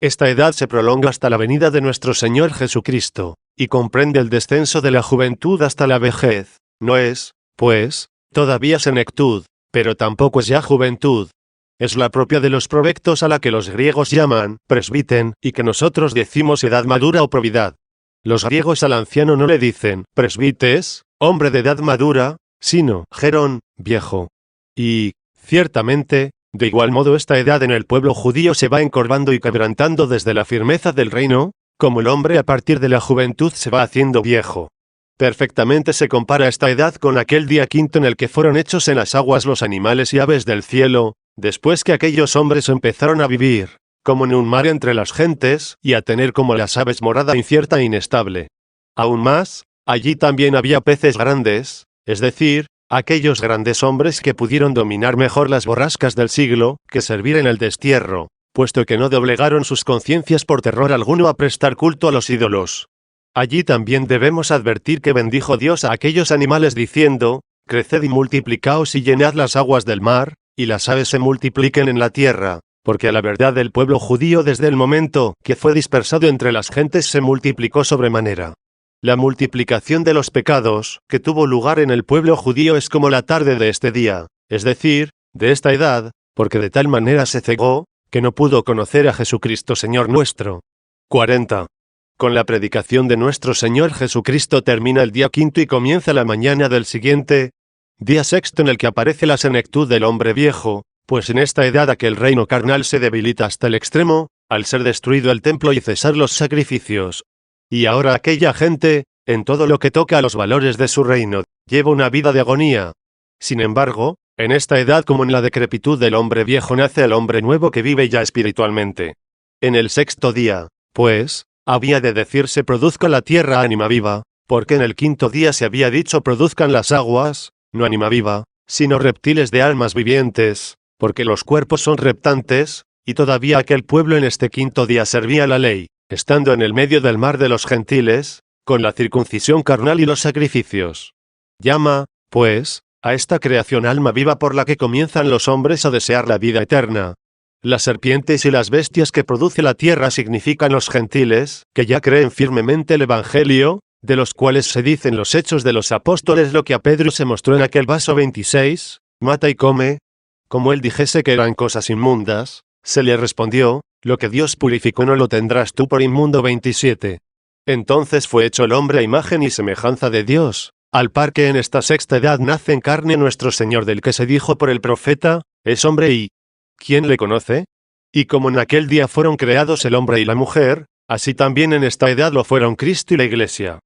Esta edad se prolonga hasta la venida de nuestro Señor Jesucristo, y comprende el descenso de la juventud hasta la vejez. No es, pues, todavía senectud, pero tampoco es ya juventud. Es la propia de los provectos a la que los griegos llaman presbiten, y que nosotros decimos edad madura o probidad. Los griegos al anciano no le dicen presbites, hombre de edad madura, sino gerón, viejo. Y, ciertamente, de igual modo esta edad en el pueblo judío se va encorvando y quebrantando desde la firmeza del reino, como el hombre a partir de la juventud se va haciendo viejo. Perfectamente se compara esta edad con aquel día quinto en el que fueron hechos en las aguas los animales y aves del cielo, después que aquellos hombres empezaron a vivir, como en un mar entre las gentes, y a tener como las aves morada incierta e inestable. Aún más, allí también había peces grandes, es decir, aquellos grandes hombres que pudieron dominar mejor las borrascas del siglo, que servir en el destierro, puesto que no doblegaron sus conciencias por terror alguno a prestar culto a los ídolos. Allí también debemos advertir que bendijo Dios a aquellos animales diciendo, creced y multiplicaos y llenad las aguas del mar, y las aves se multipliquen en la tierra, porque a la verdad el pueblo judío desde el momento que fue dispersado entre las gentes se multiplicó sobremanera. La multiplicación de los pecados que tuvo lugar en el pueblo judío es como la tarde de este día, es decir, de esta edad, porque de tal manera se cegó, que no pudo conocer a Jesucristo Señor nuestro. 40. Con la predicación de nuestro Señor Jesucristo termina el día quinto y comienza la mañana del siguiente, día sexto en el que aparece la senectud del hombre viejo, pues en esta edad aquel reino carnal se debilita hasta el extremo, al ser destruido el templo y cesar los sacrificios. Y ahora aquella gente, en todo lo que toca a los valores de su reino, lleva una vida de agonía. Sin embargo, en esta edad como en la decrepitud del hombre viejo nace el hombre nuevo que vive ya espiritualmente. En el sexto día, pues, había de decirse produzca la tierra ánima viva, porque en el quinto día se había dicho produzcan las aguas, no ánima viva, sino reptiles de almas vivientes, porque los cuerpos son reptantes, y todavía aquel pueblo en este quinto día servía la ley, estando en el medio del mar de los gentiles, con la circuncisión carnal y los sacrificios. Llama, pues, a esta creación alma viva por la que comienzan los hombres a desear la vida eterna. Las serpientes y las bestias que produce la tierra significan los gentiles, que ya creen firmemente el Evangelio, de los cuales se dicen los Hechos de los Apóstoles lo que a Pedro se mostró en aquel vaso 26, mata y come. Como él dijese que eran cosas inmundas, se le respondió, lo que Dios purificó no lo tendrás tú por inmundo 27. Entonces fue hecho el hombre a imagen y semejanza de Dios, al par que en esta sexta edad nace en carne nuestro Señor del que se dijo por el profeta, es hombre y ¿quién le conoce? Y como en aquel día fueron creados el hombre y la mujer, así también en esta edad lo fueron Cristo y la Iglesia.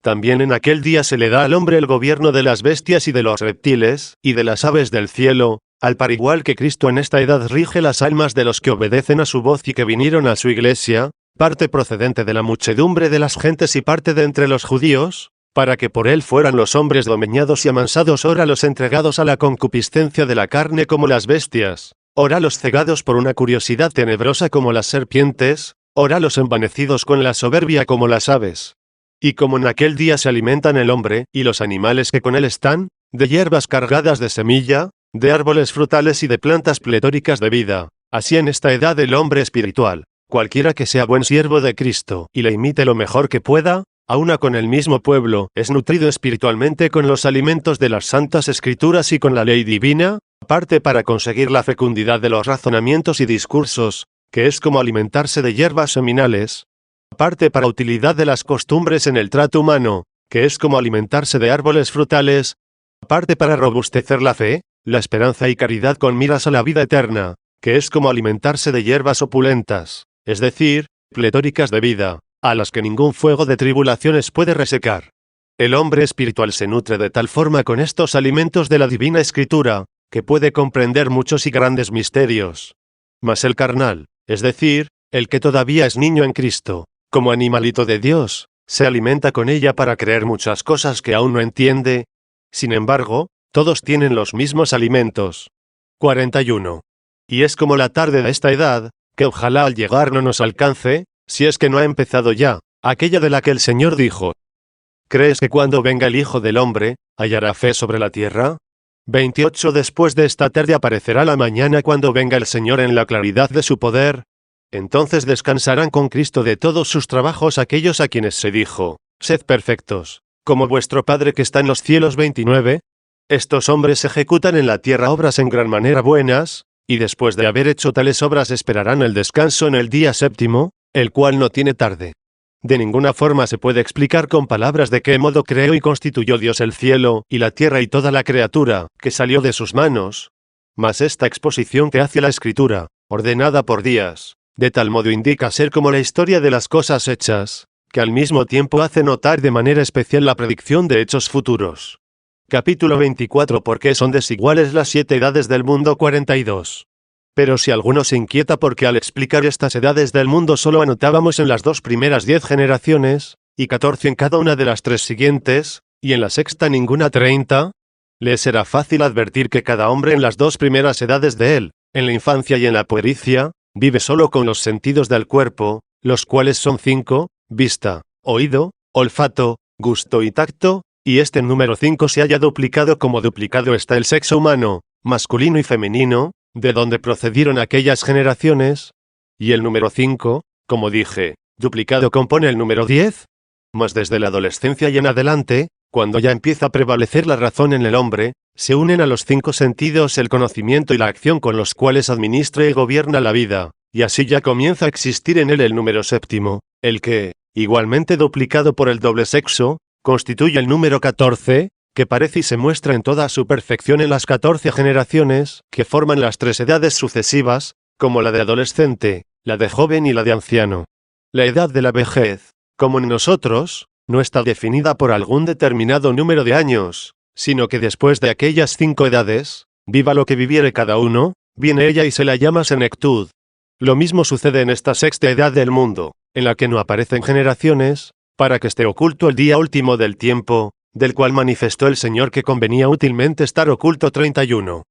También en aquel día se le da al hombre el gobierno de las bestias y de los reptiles, y de las aves del cielo, al par igual que Cristo en esta edad rige las almas de los que obedecen a su voz y que vinieron a su Iglesia, parte procedente de la muchedumbre de las gentes y parte de entre los judíos, para que por él fueran los hombres domeñados y amansados ora los entregados a la concupiscencia de la carne como las bestias. Ora los cegados por una curiosidad tenebrosa como las serpientes, ora los envanecidos con la soberbia como las aves. Y como en aquel día se alimentan el hombre, y los animales que con él están, de hierbas cargadas de semilla, de árboles frutales y de plantas pletóricas de vida, así en esta edad el hombre espiritual, cualquiera que sea buen siervo de Cristo, y le imite lo mejor que pueda, auna con el mismo pueblo, es nutrido espiritualmente con los alimentos de las santas escrituras y con la ley divina, aparte para conseguir la fecundidad de los razonamientos y discursos, que es como alimentarse de hierbas seminales, aparte para utilidad de las costumbres en el trato humano, que es como alimentarse de árboles frutales, aparte para robustecer la fe, la esperanza y caridad con miras a la vida eterna, que es como alimentarse de hierbas opulentas, es decir, pletóricas de vida, a las que ningún fuego de tribulaciones puede resecar. El hombre espiritual se nutre de tal forma con estos alimentos de la divina escritura, que puede comprender muchos y grandes misterios. Mas el carnal, es decir, el que todavía es niño en Cristo, como animalito de Dios, se alimenta con ella para creer muchas cosas que aún no entiende. Sin embargo, todos tienen los mismos alimentos. 41. Y es como la tarde de esta edad, que ojalá al llegar no nos alcance, si es que no ha empezado ya, aquella de la que el Señor dijo: ¿crees que cuando venga el Hijo del Hombre, hallará fe sobre la tierra? 28 Después de esta tarde aparecerá la mañana cuando venga el Señor en la claridad de su poder. Entonces descansarán con Cristo de todos sus trabajos aquellos a quienes se dijo: sed perfectos, como vuestro Padre que está en los cielos. 29. Estos hombres ejecutan en la tierra obras en gran manera buenas, y después de haber hecho tales obras esperarán el descanso en el día séptimo, el cual no tiene tarde. De ninguna forma se puede explicar con palabras de qué modo creó y constituyó Dios el cielo y la tierra y toda la criatura que salió de sus manos. Mas esta exposición que hace la Escritura, ordenada por días, de tal modo indica ser como la historia de las cosas hechas, que al mismo tiempo hace notar de manera especial la predicción de hechos futuros. Capítulo 24 ¿Por qué son desiguales las 7 edades del mundo? 42. Pero si alguno se inquieta porque al explicar estas edades del mundo solo anotábamos en las 2 primeras 10 generaciones, y 14 en cada una de las 3 siguientes, y en la sexta ninguna 30, le será fácil advertir que cada hombre en las 2 primeras edades de él, en la infancia y en la puericia, vive solo con los sentidos del cuerpo, los cuales son 5, vista, oído, olfato, gusto y tacto, y este número 5 se haya duplicado como duplicado está el sexo humano, masculino y femenino, de donde procedieron aquellas generaciones, y el número 5, como dije, duplicado compone el número 10, mas desde la adolescencia y en adelante, cuando ya empieza a prevalecer la razón en el hombre, se unen a los 5 sentidos el conocimiento y la acción con los cuales administra y gobierna la vida, y así ya comienza a existir en él el número séptimo, el que, igualmente duplicado por el doble sexo, constituye el número 14, que parece y se muestra en toda su perfección en las 14 generaciones, que forman las 3 edades sucesivas, como la de adolescente, la de joven y la de anciano. La edad de la vejez, como en nosotros, no está definida por algún determinado número de años, sino que después de aquellas 5 edades, viva lo que viviere cada uno, viene ella y se la llama senectud. Lo mismo sucede en esta sexta edad del mundo, en la que no aparecen generaciones, para que esté oculto el día último del tiempo, del cual manifestó el Señor que convenía útilmente estar oculto. 31.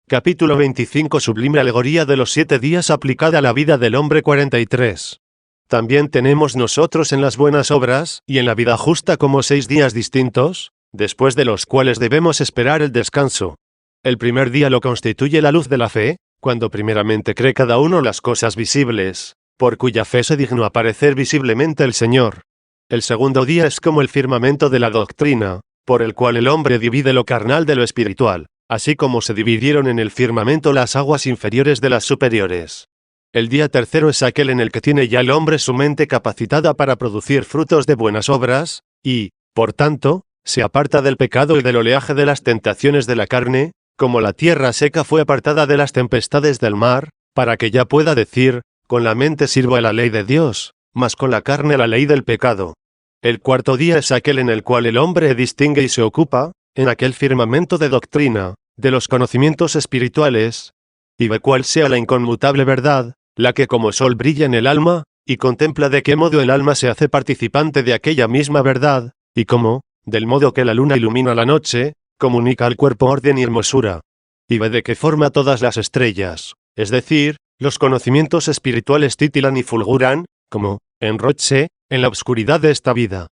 Capítulo 25 Sublime alegoría de los 7 días aplicada a la vida del hombre. 43. También tenemos nosotros en las buenas obras y en la vida justa como 6 días distintos, después de los cuales debemos esperar el descanso. El primer día lo constituye la luz de la fe, cuando primeramente cree cada uno las cosas visibles, por cuya fe se dignó aparecer visiblemente el Señor. El segundo día es como el firmamento de la doctrina, por el cual el hombre divide lo carnal de lo espiritual, así como se dividieron en el firmamento las aguas inferiores de las superiores. El día tercero es aquel en el que tiene ya el hombre su mente capacitada para producir frutos de buenas obras, y, por tanto, se aparta del pecado y del oleaje de las tentaciones de la carne, como la tierra seca fue apartada de las tempestades del mar, para que ya pueda decir, con la mente sirvo a la ley de Dios, mas con la carne a la ley del pecado. El cuarto día es aquel en el cual el hombre distingue y se ocupa, en aquel firmamento de doctrina, de los conocimientos espirituales, y ve cuál sea la inconmutable verdad, la que como sol brilla en el alma, y contempla de qué modo el alma se hace participante de aquella misma verdad, y cómo, del modo que la luna ilumina la noche, comunica al cuerpo orden y hermosura. Y ve de qué forma todas las estrellas, es decir, los conocimientos espirituales titilan y fulguran, como, en Roche, en la oscuridad de esta vida.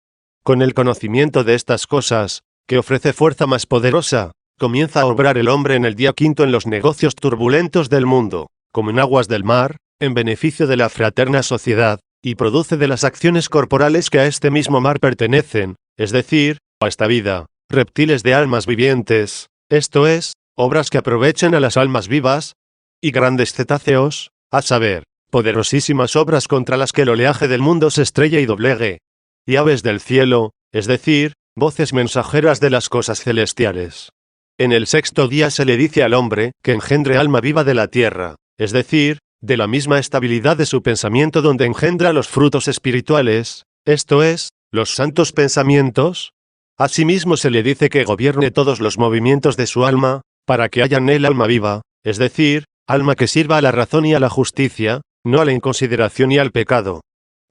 Con el conocimiento de estas cosas, que ofrece fuerza más poderosa, comienza a obrar el hombre en el día quinto en los negocios turbulentos del mundo, como en aguas del mar, en beneficio de la fraterna sociedad, y produce de las acciones corporales que a este mismo mar pertenecen, es decir, a esta vida, reptiles de almas vivientes, esto es, obras que aprovechen a las almas vivas, y grandes cetáceos, a saber, poderosísimas obras contra las que el oleaje del mundo se estrella y doblegue, y aves del cielo, es decir, voces mensajeras de las cosas celestiales. En el sexto día se le dice al hombre que engendre alma viva de la tierra, es decir, de la misma estabilidad de su pensamiento donde engendra los frutos espirituales, esto es, los santos pensamientos. Asimismo se le dice que gobierne todos los movimientos de su alma, para que haya en él alma viva, es decir, alma que sirva a la razón y a la justicia, no a la inconsideración y al pecado.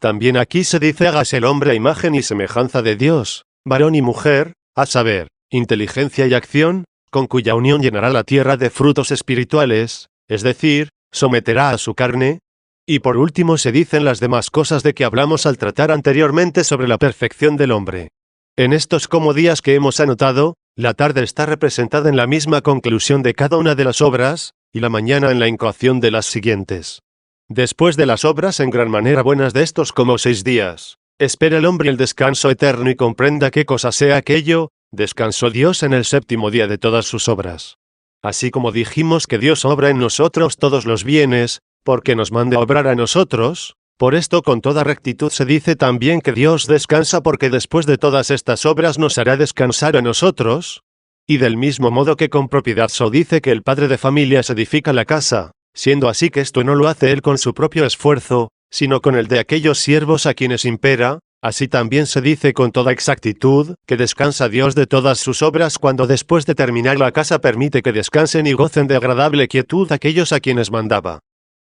También aquí se dice hágase el hombre a imagen y semejanza de Dios, varón y mujer, a saber, inteligencia y acción, con cuya unión llenará la tierra de frutos espirituales, es decir, someterá a su carne. Y por último se dicen las demás cosas de que hablamos al tratar anteriormente sobre la perfección del hombre. En estos como días que hemos anotado, la tarde está representada en la misma conclusión de cada una de las obras, y la mañana en la incoación de las siguientes. Después de las obras en gran manera buenas de estos como 6 días, espera el hombre el descanso eterno y comprenda qué cosa sea aquello, descansó Dios en el séptimo día de todas sus obras. Así como dijimos que Dios obra en nosotros todos los bienes, porque nos manda a obrar a nosotros, por esto con toda rectitud se dice también que Dios descansa porque después de todas estas obras nos hará descansar a nosotros. Y del mismo modo que con propiedad se dice que el padre de familia se edifica la casa, siendo así que esto no lo hace él con su propio esfuerzo, sino con el de aquellos siervos a quienes impera, así también se dice con toda exactitud, que descansa Dios de todas sus obras cuando después de terminar la casa permite que descansen y gocen de agradable quietud aquellos a quienes mandaba.